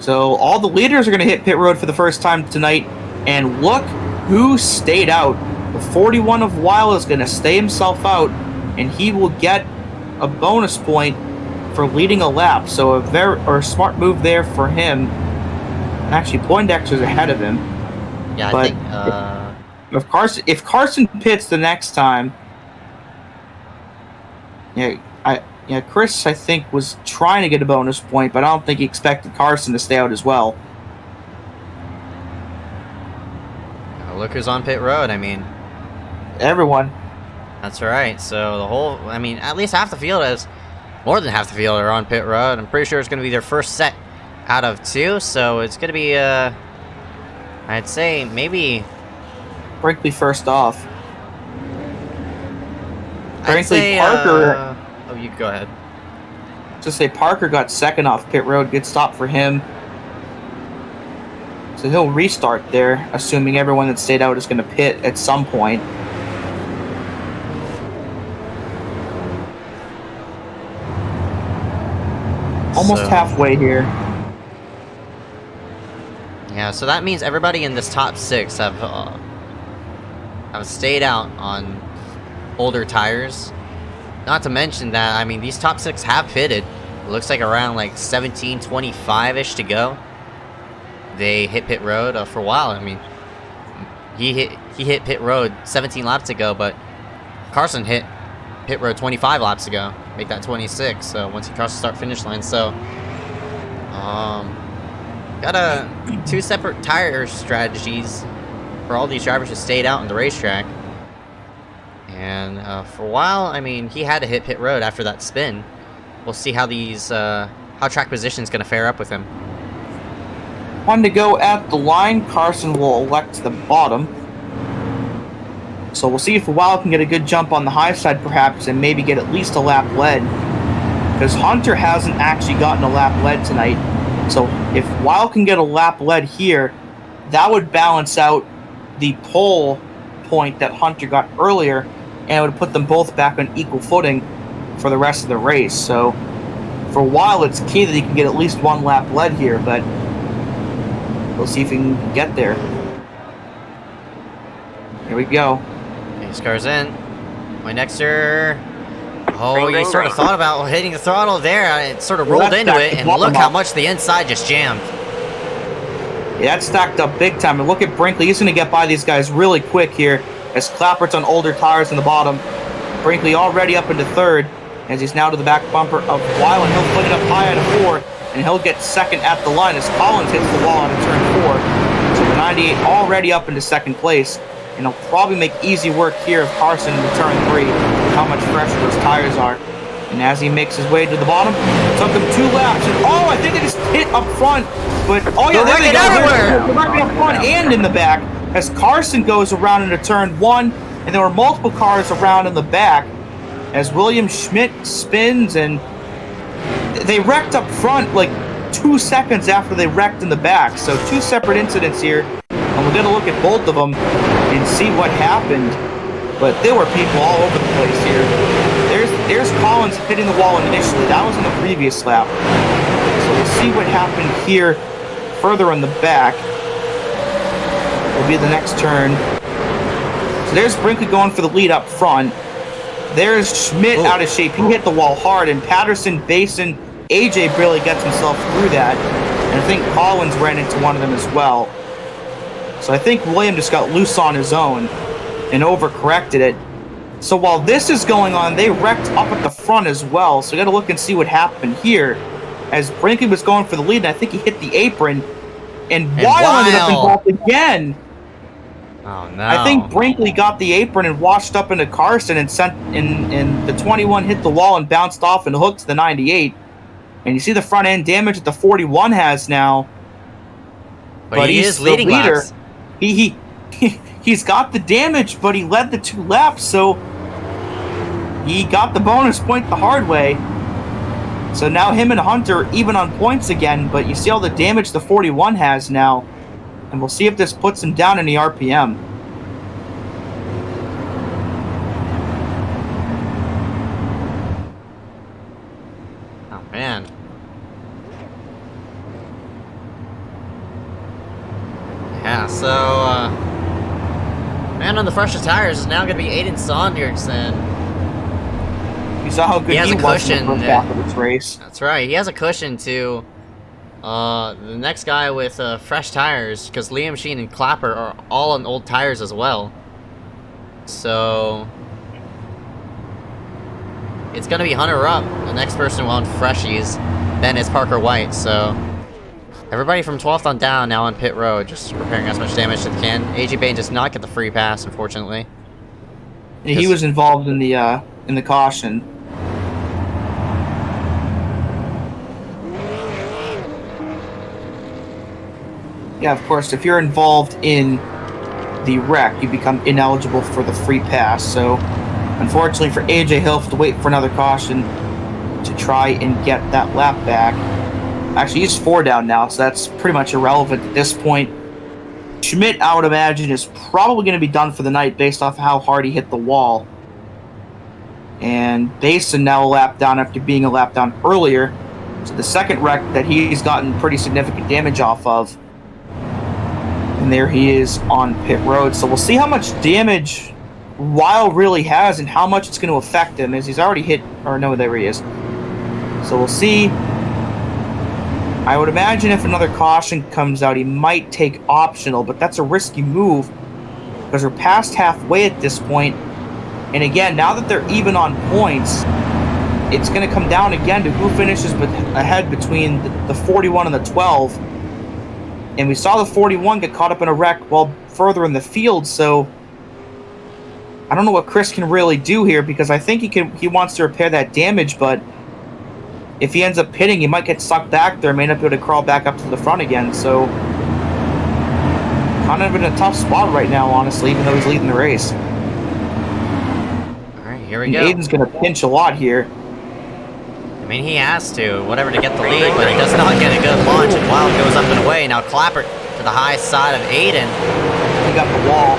So all the leaders are going to hit pit road for the first time tonight, and look who stayed out. The 41 of Weil is going to stay himself out, and he will get a bonus point for leading a lap. So a smart move there for him. Actually, Poindexter's ahead of him. Yeah, but I think if Carson pits the next time, Chris, I think, was trying to get a bonus point, but I don't think he expected Carson to stay out as well. Look who's on pit road. I mean, everyone. That's right. So the whole, I mean, at least half the field is, more than half the field are on pit road. I'm pretty sure it's going to be their first set out of 2. So it's going to be, I'd say maybe Brinkley first off. Brinkley, Parker. Oh, you go ahead. Just say Parker got second off pit road. Good stop for him. So he'll restart there, assuming everyone that stayed out is going to pit at some point. Almost halfway here. Yeah, so that means everybody in this top 6 have stayed out on older tires. Not to mention that, I mean, these top 6 have pitted. It looks like around like 17:25-ish to go. They hit pit road for a while. I mean, he hit pit road 17 laps ago, but Carson hit pit road 25 laps ago. Make that 26. So once he crosses the start-finish line, so got 2 separate tire strategies for all these drivers who stayed out on the racetrack. And for a while, I mean, he had to hit pit road after that spin. We'll see how how track position is going to fare up with him. One to go at the line. Carson will elect to the bottom. So we'll see if Weil can get a good jump on the high side perhaps and maybe get at least a lap led. Because Hunter hasn't actually gotten a lap led tonight. So if Weil can get a lap led here, that would balance out the pole point that Hunter got earlier, and it would put them both back on equal footing for the rest of the race. So for Weil, it's key that he can get at least 1 lap led here, but we'll see if he can get there. Here we go. iSCAR's in. Poindexter. Oh, you sort of thought about hitting the throttle there. It sort of rolled into it, and look how much the inside just jammed. Yeah, that's stacked up big time. And look at Brinkley. He's going to get by these guys really quick here as Clappert's on older tires in the bottom. Brinkley already up into 3rd as he's now to the back bumper of Weil, and he'll flick it up high at a 4, and he'll get 2nd at the line as Collins hits the wall on a turn 4. So the 98 already up into 2nd place. And he'll probably make easy work here of Carson in turn 3, how much fresher those tires are. And as he makes his way to the bottom, took him 2 laps. And oh, I think they just hit up front. But oh yeah, there they go. They're right up front and in the back. As Carson goes around into turn 1, and there were multiple cars around in the back. As William Schmidt spins, and they wrecked up front like 2 seconds after they wrecked in the back. So 2 separate incidents here. And we're going to look at both of them and see what happened. But there were people all over the place here. There's Collins hitting the wall initially. That was in the previous lap. So we'll see what happened here further in the back. Will be the next turn. So there's Brinkley going for the lead up front. There's Schmidt out of shape. He hit the wall hard. And Patterson, Basin, AJ barely gets himself through that. And I think Collins ran into one of them as well. So I think William just got loose on his own and overcorrected it. So while this is going on, they wrecked up at the front as well. So we got to look and see what happened here. As Brinkley was going for the lead, and I think he hit the apron. And Weil ended up involved again. Oh no! I think Brinkley got the apron and washed up into Carson and sent and the 21 hit the wall and bounced off and hooked the 98. And you see the front end damage that the 41 has now. But he is leading laps. He's got the damage, but he led the 2 laps, so he got the bonus point the hard way. So now him and Hunter even on points again, but you see all the damage the 41 has now. And we'll see if this puts him down in the RPM. Oh, man. Yeah, so, man on the freshest tires is now going to be Aiden Saunders, and you saw how good he was in the first half of this race. That's right. He has a cushion to the next guy with fresh tires, because Liam Sheen and Clapper are all on old tires as well. So it's going to be Hunter Rupp, the next person on freshies. Then it's Parker White. So everybody from 12th on down now on pit road, just repairing as much damage as they can. AJ Bain does not get the free pass, unfortunately. Yeah, he was involved in the caution. Yeah, of course, if you're involved in the wreck, you become ineligible for the free pass. So, unfortunately for AJ, he'll have to wait for another caution to try and get that lap back. Actually, he's 4 down now, so that's pretty much irrelevant at this point. Schmidt, I would imagine, is probably going to be done for the night based off how hard he hit the wall. And Basin now a lap down after being a lap down earlier. So the second wreck that he's gotten pretty significant damage off of. And there he is on pit road. So we'll see how much damage Weil really has and how much it's going to affect him, as he's already hit, or no, there he is. So we'll see. I would imagine if another caution comes out, he might take optional, but that's a risky move because we're past halfway at this point. And again, now that they're even on points, it's going to come down again to who finishes ahead between the 41 and the 12. And we saw the 41 get caught up in a wreck while further in the field, so I don't know what Chris can really do here, because I think he wants to repair that damage, but if he ends up pitting, he might get sucked back there, may not be able to crawl back up to the front again, so kind of in a tough spot right now, honestly, even though he's leading the race. Alright, here we and go. Aiden's going to pinch a lot here. I mean, he has to, whatever, to get the lead, but he does not get a good launch, and Wild goes up and away. Now Clapper to the high side of Aiden. He got the wall.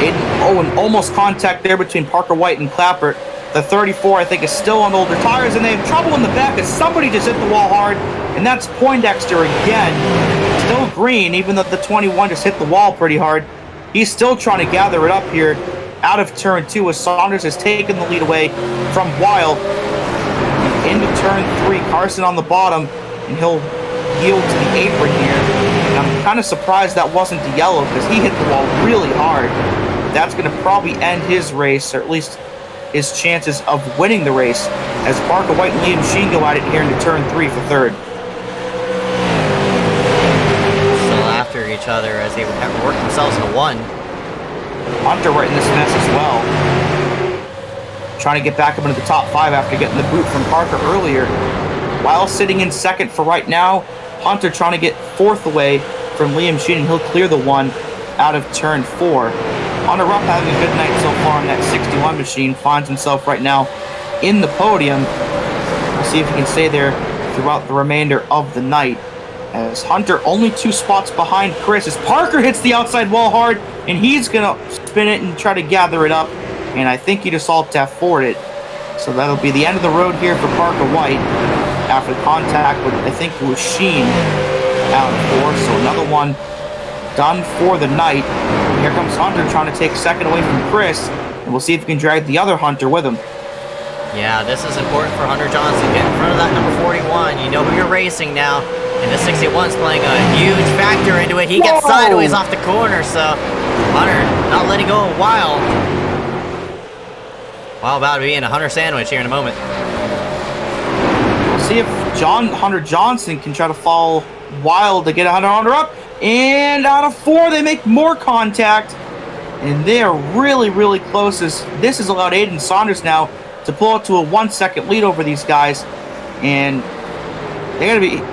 Aiden, and almost contact there between Parker White and Clapper. The 34, I think, is still on older tires, and they have trouble in the back as somebody just hit the wall hard, and that's Poindexter again. Still green, even though the 21 just hit the wall pretty hard. He's still trying to gather it up here out of turn 2 as Saunders has taken the lead away from Weil. Into turn 3, Carson on the bottom, and he'll yield to the apron here. And I'm kind of surprised that wasn't the yellow, because he hit the wall really hard. That's going to probably end his race, or at least his chances of winning the race, as Parker White and Liam Sheen go at it here into turn 3 for third. Still after each other as they work themselves into one. Hunter right in this mess as well. Trying to get back up into the top 5 after getting the boot from Parker earlier. While sitting in second for right now, Hunter trying to get 4th away from Liam Sheen, and he'll clear the one out of turn 4. Hunter Rupp having a good night so far on that 61 machine, finds himself right now in the podium. We'll see if he can stay there throughout the remainder of the night. As Hunter only 2 spots behind Chris, as Parker hits the outside wall hard, and he's going to spin it and try to gather it up, and I think he just alt F4'd it. So that'll be the end of the road here for Parker White after contact with, I think it was Sheen out of 4. So another one done for the night. And here comes Hunter trying to take second away from Chris, and we'll see if he can drag the other Hunter with him. Yeah, this is important for Hunter Johnson. Get in front of that number 41. You know who you're racing now. And the 61's playing a huge factor into it. He gets sideways off the corner, so Hunter not letting go of Wild. Wild about to be in a Hunter sandwich here in a moment. We'll see if Hunter Johnson can try to follow Wild to get Hunter up. And out of 4, they make more contact. And they are really, really close. This has allowed Aiden Saunders now to pull up to a 1-second lead over these guys. And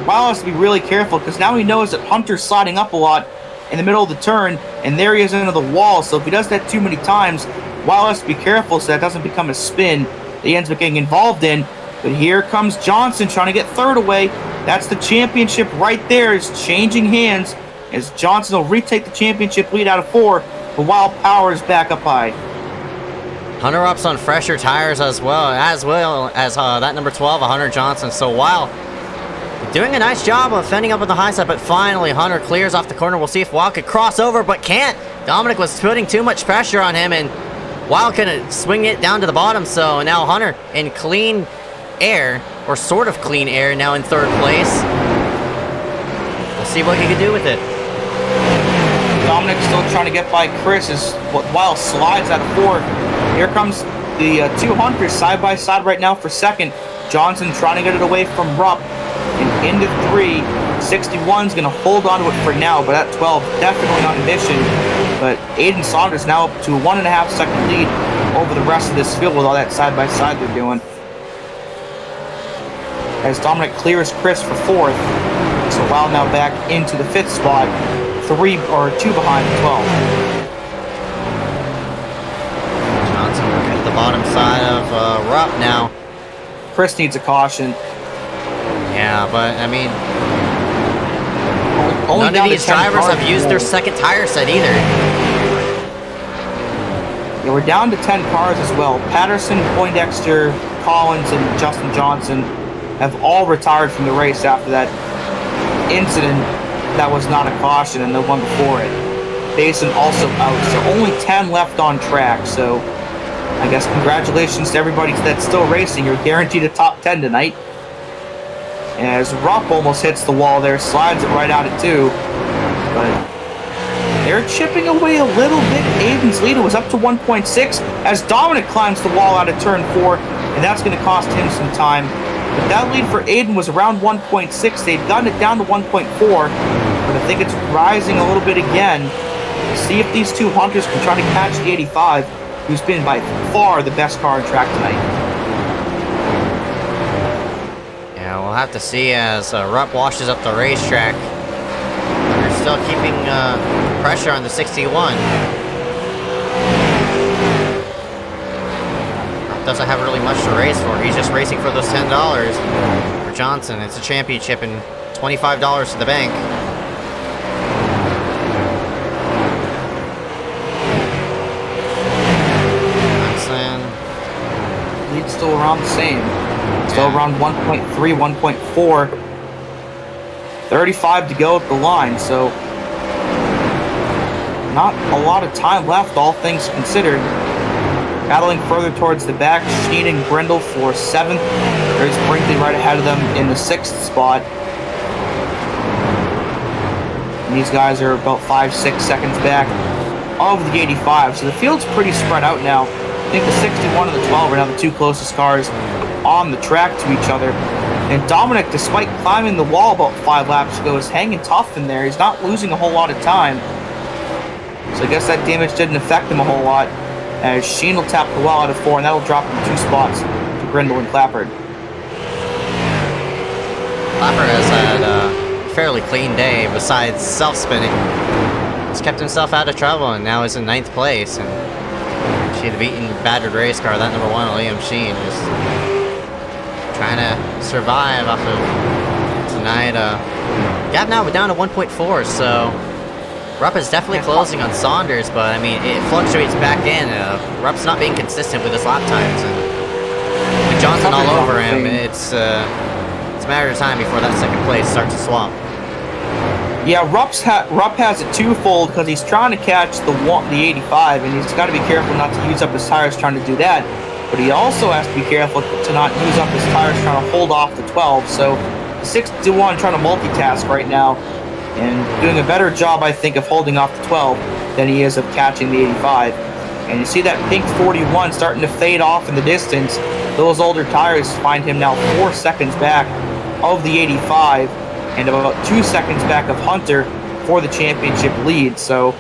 Wild has to be really careful, because now he knows that Hunter's sliding up a lot in the middle of the turn, and there he is into the wall. So if he does that too many times, Wild has to be careful so that doesn't become a spin that he ends up getting involved in. But here comes Johnson trying to get 3rd away. That's the championship right there, is changing hands, as Johnson will retake the championship lead out of 4, but Wild powers back up high. Hunter Rupp's on fresher tires as well as that number 12, Hunter Johnson. So Wild doing a nice job of fending up with the high side, but finally Hunter clears off the corner. We'll see if Wild could cross over, but can't. Dominic was putting too much pressure on him, and Wild couldn't swing it down to the bottom. So now Hunter in clean air, or sort of clean air, now in 3rd place. We'll see what he can do with it. Dominic still trying to get by Chris as Wild slides out of 4. Here comes the 2 Hunters side by side right now for 2nd. Johnson trying to get it away from Rupp. And into 3, 61's going to hold on to it for now, but at 12, definitely on a mission. But Aiden Saunders now up to a 1.5-second lead over the rest of this field with all that side-by-side they're doing. As Dominic clears Chris for 4th, so Wild now back into the 5th spot, 2 behind 12. Johnson working at the bottom side of Rupp now. Chris needs a caution. Yeah, but I mean, only none of these drivers have used their 2nd tire set either. Yeah, we're down to 10 cars as well. Patterson, Poindexter, Collins, and Justin Johnson have all retired from the race after that incident that was not a caution, and the one before it. Basin also out, so only 10 left on track. So I guess congratulations to everybody that's still racing. You're guaranteed a top 10 tonight. As Rupp almost hits the wall there, slides it right out of 2. But they're chipping away a little bit. Aiden's lead was up to 1.6 as Dominic climbs the wall out of turn 4, and that's going to cost him some time. But that lead for Aiden was around 1.6. They'd gotten it down to 1.4, but I think it's rising a little bit again. See if these 2 Hunters can try to catch the 85, who's been by far the best car on track tonight. Yeah, we'll have to see as Rupp washes up the racetrack. They're still keeping pressure on the 61. Rupp doesn't have really much to race for. He's just racing for those $10. For Johnson, it's a championship and $25 to the bank. Lead's still around the same. Still around 1.3, 1.4. 35 to go at the line, so not a lot of time left, all things considered. Battling further towards the back, Sheen and Grindle for 7th. There's Brinkley right ahead of them in the 6th spot. And these guys are about 5-6 seconds back of the 85, so the field's pretty spread out now. I think the 61 and the 12 are now the 2 closest cars on the track to each other. And Dominic, despite climbing the wall about 5 laps ago, is hanging tough in there. He's not losing a whole lot of time. So I guess that damage didn't affect him a whole lot, as Sheen will tap the well out of 4, and that'll drop him 2 spots to Grindle and Clapper. Clapper has had a fairly clean day besides self-spinning. He's kept himself out of trouble and now is in 9th place. And she had beaten battered race car, that number 1, Liam Sheen, just trying to survive off of tonight. Gap now down to 1.4, so Rupp is definitely closing on Saunders, but I mean, it fluctuates back in. Rupp's not being consistent with his lap times, and with Johnson all over him, it's a matter of time before that 2nd place starts to swap. Yeah, Rupp has it twofold because he's trying to catch the 85, and he's got to be careful not to use up his tires trying to do that. But he also has to be careful to not use up his tires trying to hold off the 12. So the 61 trying to multitask right now and doing a better job, I think, of holding off the 12 than he is of catching the 85. And you see that pink 41 starting to fade off in the distance. Those older tires find him now 4 seconds back of the 85 and about 2 seconds back of Hunter for the championship lead. So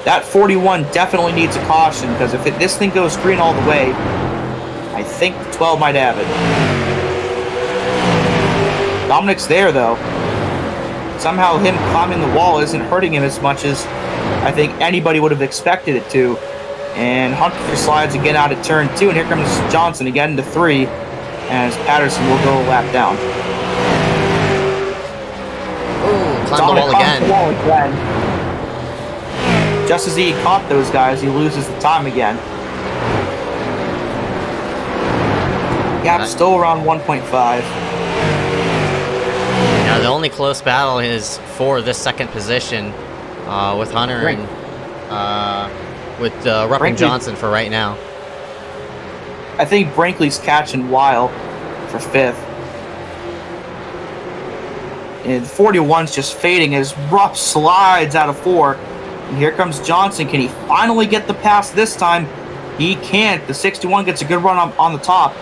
that 41 definitely needs a caution, because if this thing goes green all the way, I think the 12 might have it. Dominic's there, though. Somehow him climbing the wall isn't hurting him as much as I think anybody would have expected it to. And Hunter slides again out of turn 2, and here comes Johnson again into 3, as Patterson will go a lap down. Ooh, climbed the wall again. Just as he caught those guys, he loses the time again. Gap still around 1.5. Now the only close battle is for this 2nd position with Hunter and with Rupp and Johnson for right now. I think Brinkley's catching Weil for 5th. And 41's just fading as Rupp slides out of 4. And here comes Johnson. Can he finally get the pass this time? He can't. The 61 gets a good run on the top,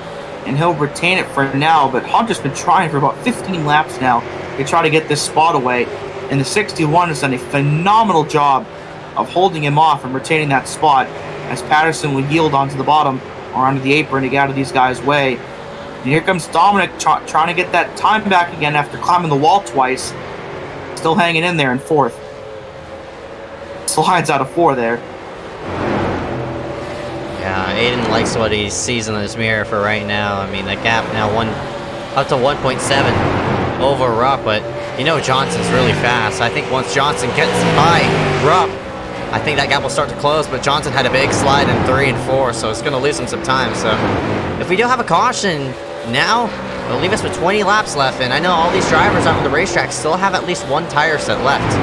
and he'll retain it for now. But Hunter's been trying for about 15 laps now to try to get this spot away. And the 61 has done a phenomenal job of holding him off and retaining that spot, as Patterson will yield onto the bottom or onto the apron to get out of these guys' way. And here comes Dominic trying to get that time back again after climbing the wall twice. Still hanging in there in 4th. Slides out of 4 there. Yeah, Aiden likes what he sees in his mirror for right now. I mean, the gap now up to 1.7 over Rupp, but you know Johnson's really fast. I think once Johnson gets by Rupp, I think that gap will start to close, but Johnson had a big slide in 3 and 4, so it's going to lose him some time. So if we do have a caution now, it'll leave us with 20 laps left, and I know all these drivers out on the racetrack still have at least 1 tire set left.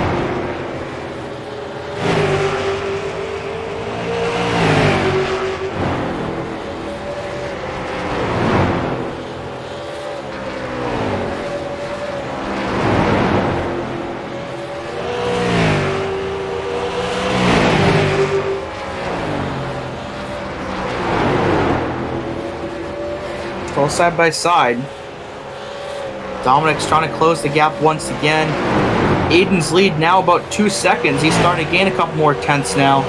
Both side by side. Dominic's trying to close the gap once again. Aiden's lead now about 2 seconds. He's starting to gain a couple more tenths now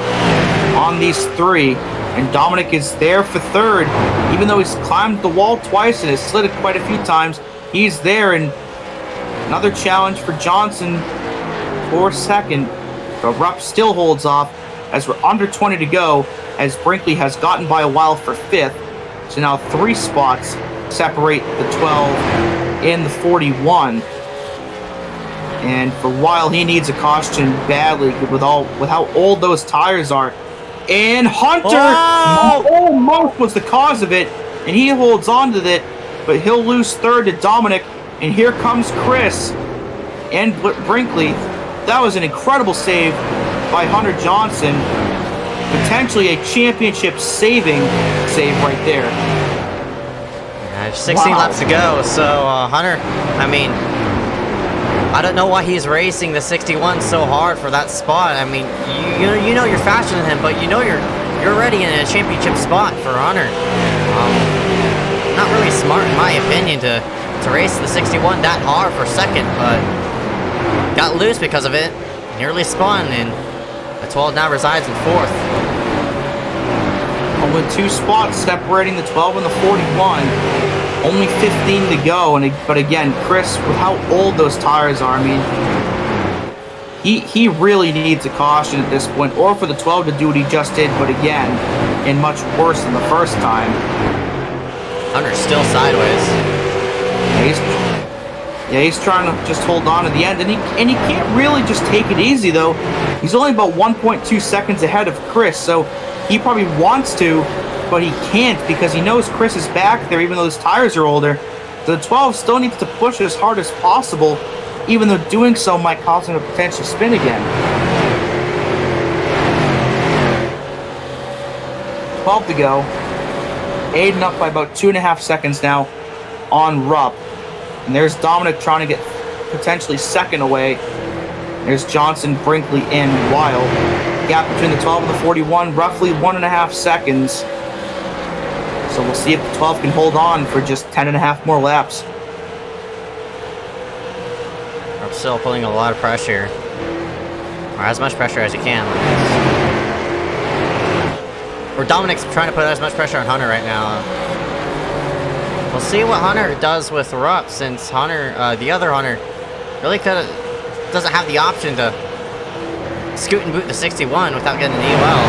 on these 3. And Dominic is there for 3rd. Even though he's climbed the wall twice and has slid it quite a few times, he's there. And another challenge for Johnson for 2nd. But Rupp still holds off as we're under 20 to go, as Brinkley has gotten by a while for 5th. So now 3 spots separate the 12 and the 41. And for Weil, he needs a caution badly with how old those tires are. And Hunter almost was the cause of it, and he holds on to it, but he'll lose 3rd to Dominic. And here comes Chris and Brinkley. That was an incredible save by Hunter Johnson. Potentially a championship saving save right there. Yeah, 16 laps to go, so Hunter, I mean, I don't know why he's racing the 61 so hard for that spot. I mean, you know you're faster than him, but you know you're already in a championship spot for Hunter. Not really smart, in my opinion, to race the 61 that hard for 2nd, but got loose because of it. Nearly spun, and the The 12 now resides in 4th. Only 2 spots separating the 12 and the 41. Only 15 to go. But again, Chris, with how old those tires are, I mean, he really needs a caution at this point, or for the 12 to do what he just did, but again, and much worse than the first time. Hunter's still sideways. He's trying to just hold on to the end, and he can't really just take it easy, though. He's only about 1.2 seconds ahead of Chris, so he probably wants to, but he can't because he knows Chris is back there, even though his tires are older. So the 12 still needs to push as hard as possible, even though doing so might cause him to potentially spin again. 12 to go. Aiden up by about 2.5 seconds now on Rupp. And there's Dominic trying to get potentially second away. There's Johnson, Brinkley, and Weil. Gap between the 12 and the 41, roughly 1.5 seconds. So we'll see if the 12 can hold on for just 10.5 more laps. I'm still putting a lot of pressure. Or as much pressure as you can. Or Dominic's trying to put as much pressure on Hunter right now. We'll see what Hunter does with Rupp, since Hunter, the other Hunter, really doesn't have the option to scoot and boot the 61 without getting an EOL.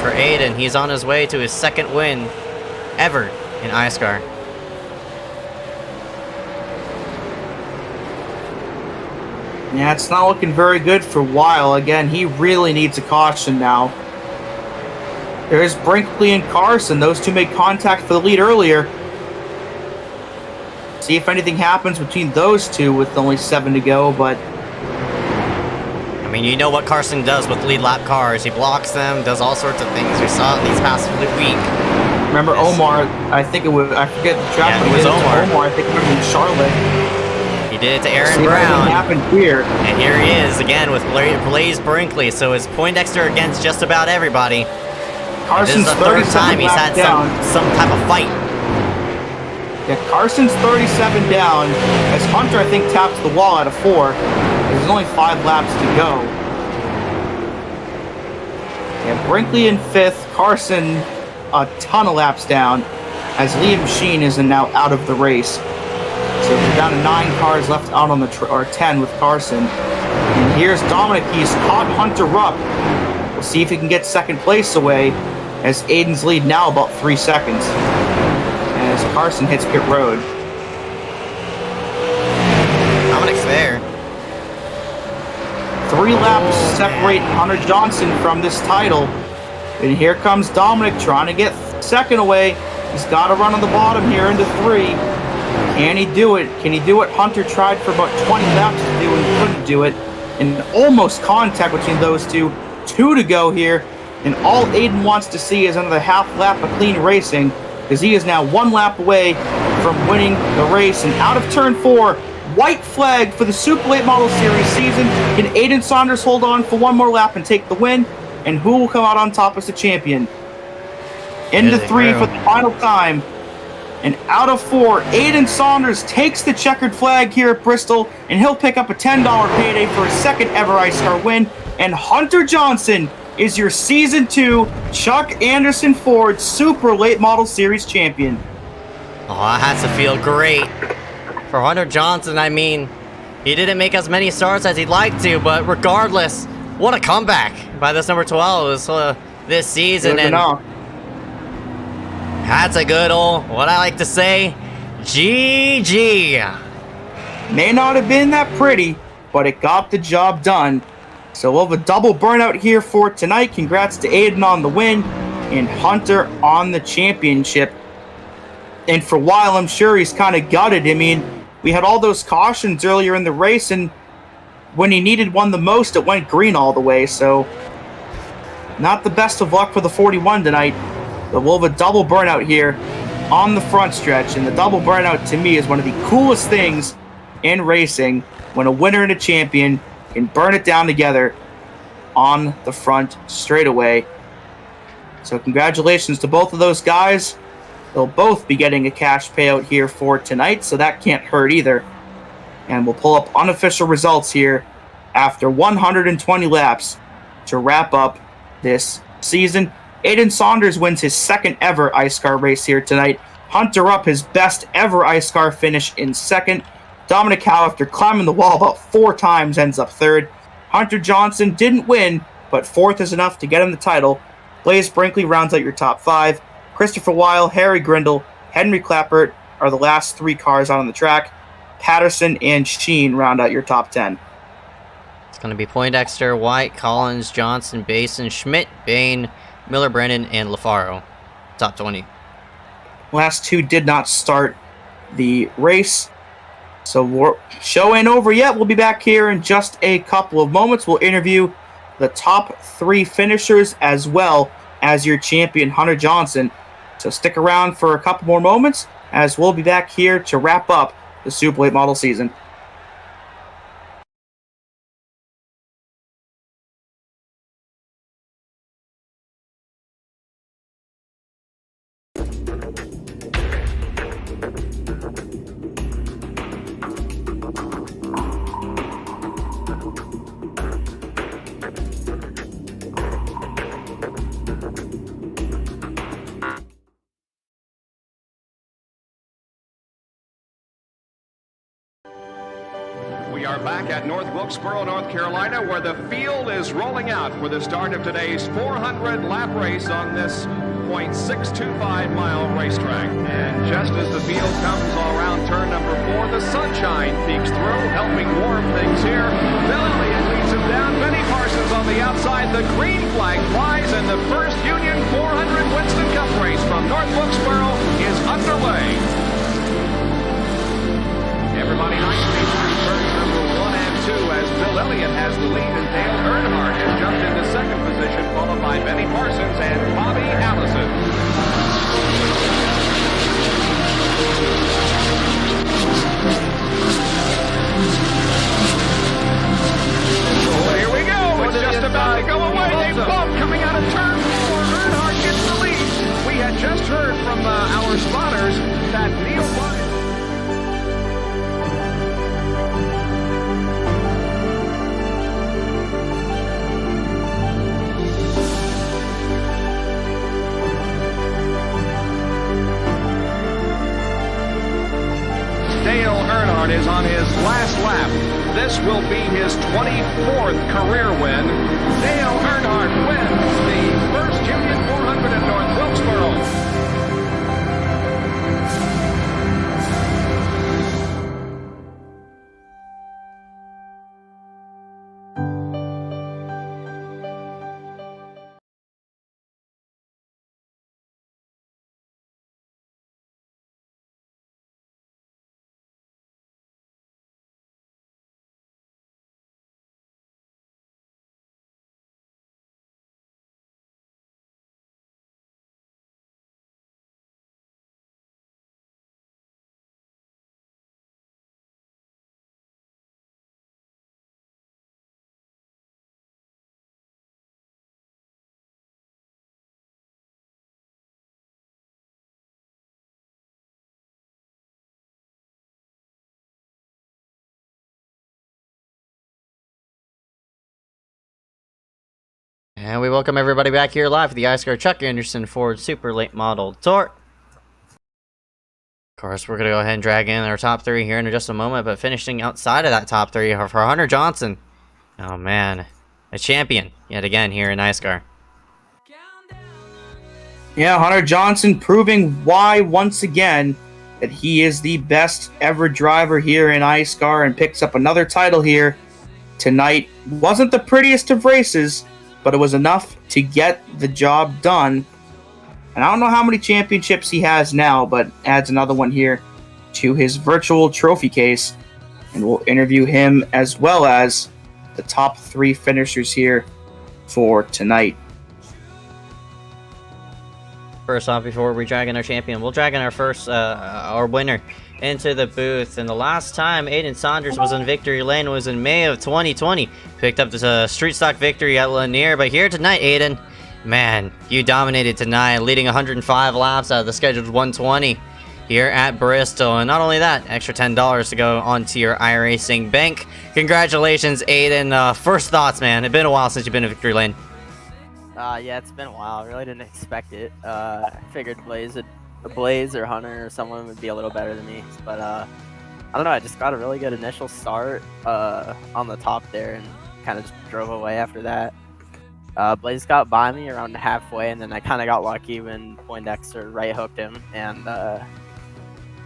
For Aiden, he's on his way to his 2nd win ever in iSCAR. Yeah, it's not looking very good for Weil. Again, he really needs a caution now. There's Brinkley and Carson. Those two made contact for the lead earlier. See if anything happens between those two with only 7 to go, but... I mean, you know what Carson does with lead lap cars. He blocks them, does all sorts of things. We saw it these past week. Remember Omar, I think it was, I forget the track. Yeah, it was Omar. I think it was in Charlotte. He did it to Aaron See Brown. What happened here. And here he is again with Blaze Brinkley. So it's Poindexter against just about everybody. Carson's this is the 3rd time he's had some type of fight. Yeah, Carson's 37 down. As Hunter, I think, taps the wall out of 4. There's only 5 laps to go. Yeah, Brinkley in 5th. Carson a ton of laps down. As Liam Sheen is now out of the race. So we're down to 9 cars left out on the or 10 with Carson. And here's Dominic. He's caught Hunter Rupp. We'll see if he can get 2nd place away, as Aiden's lead now about 3 seconds. As Carson hits pit road. Dominic's there. 3 laps separate Hunter Johnson from this title. And here comes Dominic trying to get 2nd away. He's got to run on the bottom here into 3. Can he do it? Can he do what Hunter tried for about 20 laps to do and couldn't do it? And almost contact between those two. 2 to go here. And all Aiden wants to see is another half lap of clean racing, because he is now 1 lap away from winning the race. And out of turn 4, white flag for the Super Late Model Series season. Can Aiden Saunders hold on for 1 more lap and take the win? And who will come out on top as the champion? Into 3 for the final time. And out of 4, Aiden Saunders takes the checkered flag here at Bristol, and he'll pick up a $10 payday for his 2nd ever iSCAR win. And Hunter Johnson is your Season 2 Chuck Anderson Ford Super Late Model Series champion. Oh, that has to feel great. For Hunter Johnson, I mean, he didn't make as many starts as he'd like to, but regardless, what a comeback by this number 12 this season. Good enough. That's a good old, what I like to say, GG. May not have been that pretty, but it got the job done. So we'll have a double burnout here for tonight. Congrats to Aiden on the win and Hunter on the championship. And for a while, I'm sure he's kind of gutted. I mean, we had all those cautions earlier in the race, and when he needed one the most, it went green all the way. So not the best of luck for the 41 tonight. But we'll have a double burnout here on the front stretch. And the double burnout, to me, is one of the coolest things in racing, when a winner and a champion can burn it down together on the front straightaway. So congratulations to both of those guys. They'll both be getting a cash payout here for tonight, so that can't hurt either. and we'll pull up unofficial results here after 120 laps to wrap up this season. Aiden Saunders wins his second ever iSCAR race here tonight. Hunter Up, his best ever iSCAR finish, in second. Dominic Howe, after climbing the wall about 4 times, ends up third. Hunter Johnson didn't win, but fourth is enough to get him the title. Blaze Brinkley rounds out your top 5. Christopher Weil, Harry Grindle, Henry Clappert are the last 3 cars out on the track. Patterson and Sheen round out your top 10. It's going to be Poindexter, White, Collins, Johnson, Basin, Schmidt, Bain, Miller, Brennan, and LaFaro. Top 20. Last 2 did not start the race. So show ain't over yet. We'll be back here in just a couple of moments. We'll interview the top 3 finishers as well as your champion, Hunter Johnson. So stick around for a couple more moments as we'll be back here to wrap up the Super Late Model season. We are back at North Wilkesboro, North Carolina, where the field is rolling out for the start of today's 400-lap race on this .625-mile racetrack. And just as the field comes around turn number 4, the sunshine peeks through, helping warm things here. Bill Elliott leads him down. Benny Parsons on the outside. The green flag flies, and the first Union 400 Winston Cup race from North Wilkesboro is underway. Everybody nicely through turns number 1 and 2 as Bill Elliott has the lead and Dale Earnhardt has jumped into second position, followed by Benny Parsons and Bobby Allison. Oh, here we go. It's just about to go away. They bump coming out of turn 4. Earnhardt gets the lead. We had just heard from our spotters that Neil Bryant. Dale Earnhardt is on his last lap. This will be his 24th career win. Dale Earnhardt wins the first Union 400 at North Wilkesboro. And we welcome everybody back here live for the iSCAR Chuck Anderson Ford Super Late Model Tour. Of course, we're going to go ahead and drag in our top 3 here in just a moment, but finishing outside of that top 3 for Hunter Johnson. Oh man, a champion yet again here in iSCAR. Yeah, Hunter Johnson proving why once again that he is the best ever driver here in iSCAR and picks up another title here tonight. Wasn't the prettiest of races, but it was enough to get the job done. And I don't know how many championships he has now, but adds another one here to his virtual trophy case. And we'll interview him as well as the top 3 finishers here for tonight. First off, before we drag in our champion, we'll drag in our first, our winner into the booth. And the last time Aiden Saunders was in victory lane was in May of 2020. Picked up this street stock victory at Lanier. But here tonight, Aiden, man, you dominated tonight, leading 105 laps out of the scheduled 120. here at Bristol. And not only that, extra $10 to go onto your iRacing bank. Congratulations, Aiden. First thoughts, man. It's been a while since you've been in victory lane. Yeah, it's been a while. I really didn't expect it. I figured Blaze or Hunter or someone would be a little better than me, but I don't know. I just got a really good initial start on the top there, and kind of just drove away after that. Blaze got by me around halfway, and then I kind of got lucky when Poindexter right hooked him, and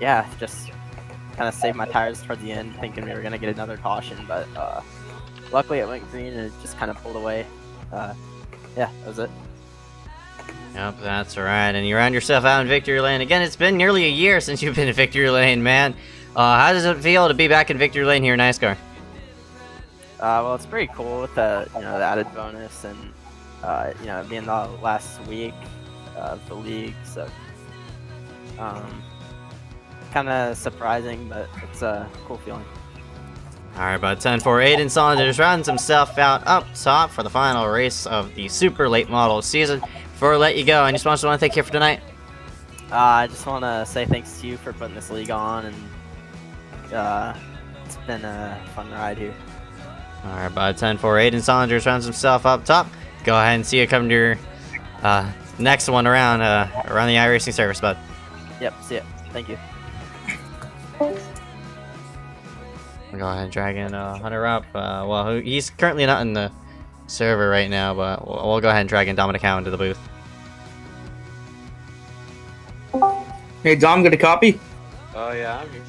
yeah, just kind of saved my tires towards the end, thinking we were gonna get another caution, but luckily it went green and it just kind of pulled away. Yeah, that was it. Yep, that's right. And you round yourself out in victory lane. Again, it's been nearly a year since you've been in victory lane, man. How does it feel to be back in victory lane here in iSCAR? Well, it's pretty cool with the the added bonus and being the last week of the league, so kind of surprising, but it's a cool feeling. Alright, about 10 for Aiden Saunders rounds himself out up top for the final race of the super late model season. Before I let you go, any sponsors want to thank you for tonight? I just want to say thanks to you for putting this league on, and it's been a fun ride here. Alright, about 10 for Aiden Saunders rounds himself up top. Go ahead and see you come to your next one around the iRacing service, bud. Yep, see ya. Thank you. We'll go ahead and drag in Hunter up. Well, he's currently not in the server right now, but we'll go ahead and drag in Dominic Howe into the booth. Hey, Dom, get a copy? Oh, yeah, I'm here.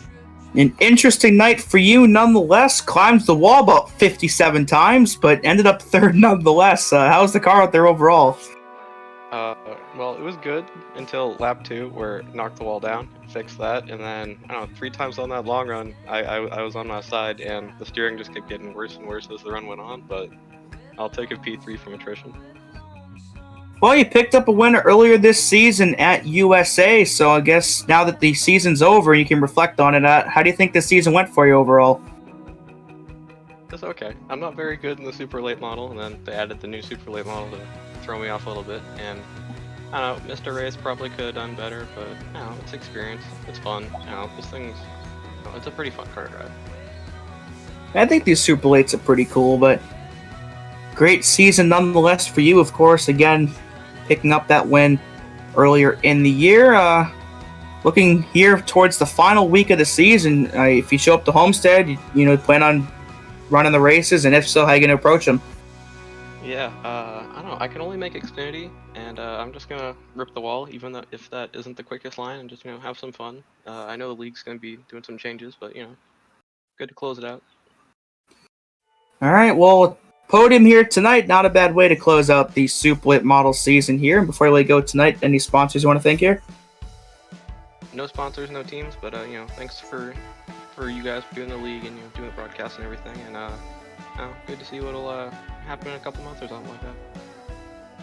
An interesting night for you, nonetheless. Climbed the wall about 57 times, but ended up third nonetheless. How's the car out there overall? Well, it was good until lap 2, where it knocked the wall down, fixed that, and then, I don't know, 3 times on that long run, I was on my side, and the steering just kept getting worse and worse as the run went on, but I'll take a P3 from attrition. Well, you picked up a winner earlier this season at USA, so I guess now that the season's over, you can reflect on it. How do you think the season went for you overall? It's okay. I'm not very good in the super late model, and then they added the new super late model to throw me off a little bit, and I don't know, Mr. Reyes probably could have done better, but it's experience, it's fun, this thing's, it's a pretty fun car to drive. I think these super lates are pretty cool, but great season nonetheless for you, of course. Again, picking up that win earlier in the year. Looking here towards the final week of the season, if you show up to Homestead, you plan on running the races, and if so, how are you going to approach them? Yeah, I don't know, I can only make Xfinity, and I'm just going to rip the wall, even though if that isn't the quickest line, and just, have some fun. I know the league's going to be doing some changes, but, good to close it out. All right, well, podium here tonight, not a bad way to close out the Super Lit model season here. And before I let you go tonight, any sponsors you want to thank here? No sponsors, no teams, but thanks for you guys for doing the league and doing the broadcast and everything, and good to see what'll happen in a couple months or something like that.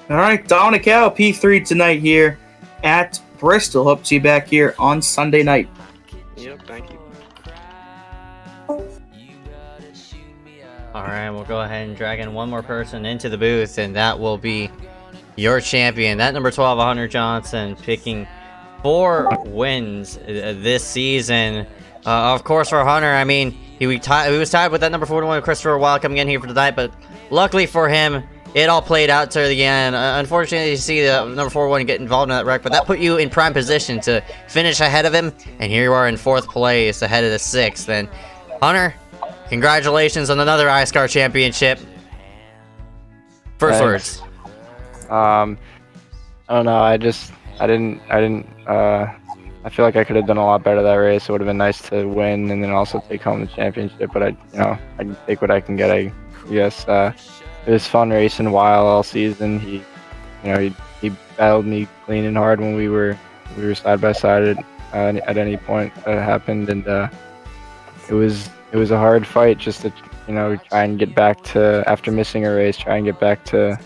All right, Dominic Howe, P3 tonight here at Bristol. Hope to see you back here on Sunday night. Yep, thank you. Alright, we'll go ahead and drag in one more person into the booth, and that will be your champion. That number 12, Hunter Johnson, picking 4 wins this season. Of course, for Hunter, I mean, he was tied with that number 41, Christopher Wild, coming in here for tonight, but luckily for him, it all played out to the end. Unfortunately, you see the number 41 get involved in that wreck, but that put you in prime position to finish ahead of him, and here you are in 4th place, ahead of the 6th. And Hunter, congratulations on another iSCAR championship. First words. I don't know. I feel like I could have done a lot better that race. It would have been nice to win and then also take home the championship. But I can take what I can get. I guess it was fun racing Wild all season. He battled me clean and hard when we were side by side at any point that happened, and it was a hard fight just to try and get back to, after missing a race, try and get back to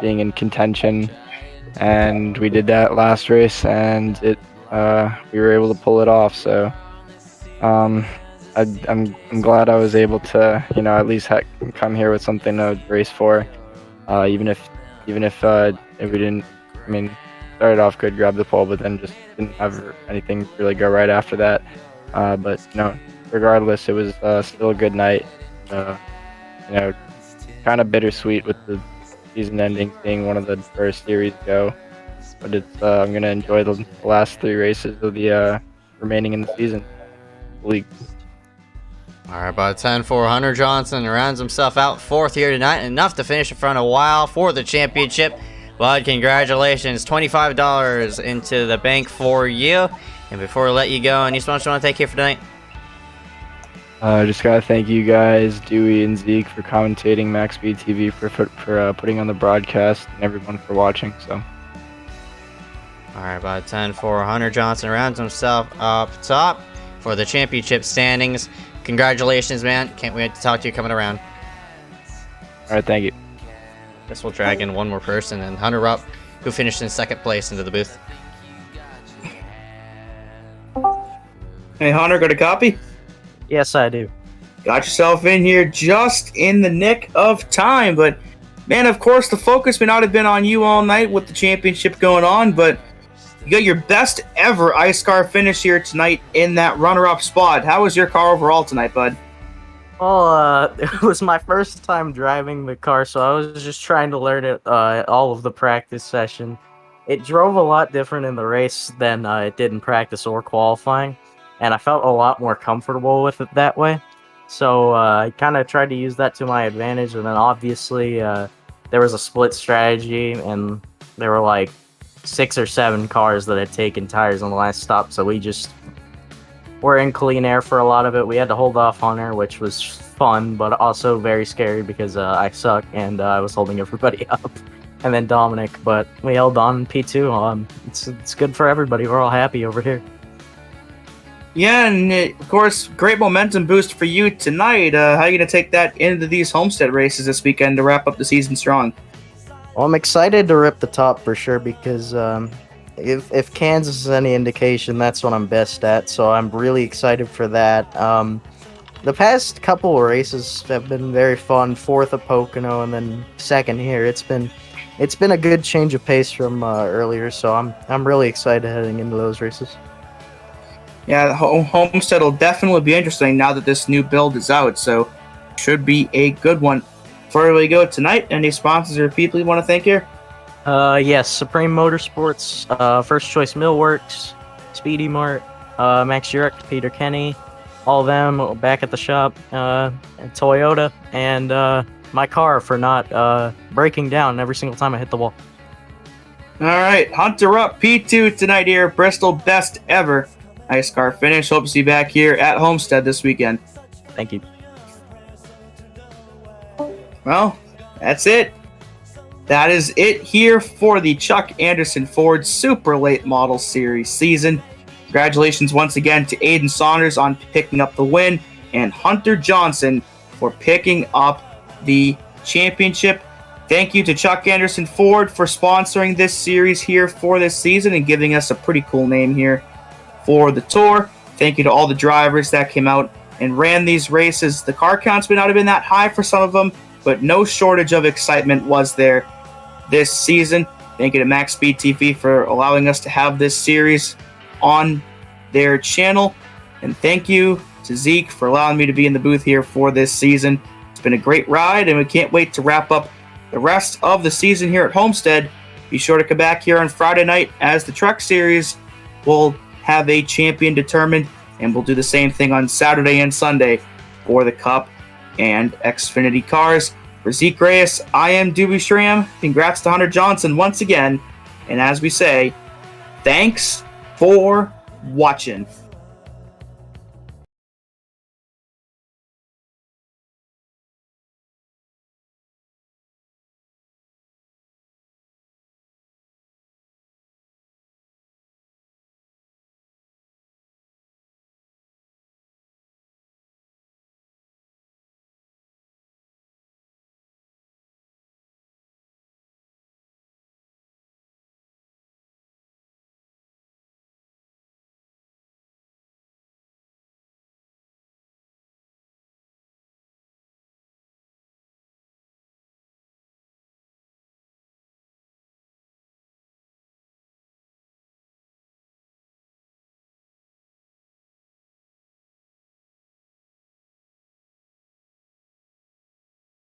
being in contention, and we did that last race, and we were able to pull it off. So I'm glad I was able to at least come here with something to race for, even if we didn't. I mean, started off good, grabbed the pole, but then just didn't have anything really go right after that. But regardless, it was still a good night. Kind of bittersweet with the season ending, being one of the first series go. But I'm gonna enjoy the last 3 races of the remaining in the season league. All right, by 10-4, Hunter Johnson rounds himself out 4th here tonight, enough to finish in front of Weil for the championship. Bud, congratulations, $25 into the bank for you. And before we let you go, any sponsors you want to take here for tonight? Just gotta thank you guys, Dewey and Zeke, for commentating, Max Speed TV for putting on the broadcast, and everyone for watching. So. All right, by 10-4, Hunter Johnson rounds himself up top for the championship standings. Congratulations, man. Can't wait to talk to you coming around. All right, thank you. Guess we'll drag in one more person, and Hunter Rupp, who finished in 2nd place, into the booth. Hey, Hunter, got a copy? Yes, I do. Got yourself in here just in the nick of time, but man, of course, the focus may not have been on you all night with the championship going on, but you got your best ever iSCAR finish here tonight in that runner-up spot. How was your car overall tonight, bud? Well, it was my first time driving the car, so I was just trying to learn it all of the practice session. It drove a lot different in the race than it did in practice or qualifying, and I felt a lot more comfortable with it that way. So I kind of tried to use that to my advantage, and then obviously there was a split strategy, and there were like 6 or 7 cars that had taken tires on the last stop, so we just were in clean air for a lot of it. We had to hold off Hunter, which was fun, but also very scary because I suck, and I was holding everybody up. And then Dominic, but we held on in P2. It's good for everybody. We're all happy over here. Yeah, and of course, great momentum boost for you tonight. How are you going to take that into these Homestead races this weekend to wrap up the season strong? Well, I'm excited to rip the top for sure because if Kansas is any indication, that's what I'm best at. So I'm really excited for that. The past couple of races have been very fun. 4th at Pocono and then 2nd here. It's been a good change of pace from earlier. So I'm really excited heading into those races. Yeah, Homestead will definitely be interesting now that this new build is out. So should be a good one. Before we go tonight, any sponsors or people you want to thank here? Yes, Supreme Motorsports, First Choice Millworks, Speedy Mart, Max Jurek, Peter Kenny, all of them back at the shop, and Toyota, and my car for not breaking down every single time I hit the wall. All right, Hunter up P2 tonight here, Bristol, best ever iSCAR finish. Hope to see you back here at Homestead this weekend. Thank you. Well, that's it. That is it here for the Chuck Anderson Ford Super Late Model Series season. Congratulations once again to Aiden Saunders on picking up the win and Hunter Johnson for picking up the championship. Thank you to Chuck Anderson Ford for sponsoring this series here for this season and giving us a pretty cool name here for the tour. Thank you to all the drivers that came out and ran these races. The car counts may not have been that high for some of them, but no shortage of excitement was there this season. Thank you to Max Speed TV for allowing us to have this series on their channel. And thank you to Zeke for allowing me to be in the booth here for this season. It's been a great ride, and we can't wait to wrap up the rest of the season here at Homestead. Be sure to come back here on Friday night as the Truck Series will have a champion determined, and we'll do the same thing on Saturday and Sunday for the Cup and Xfinity cars. For Ezeckiel Reyes, I am Dewey Schramm. Congrats to Hunter Johnson once again. And as we say, thanks for watching.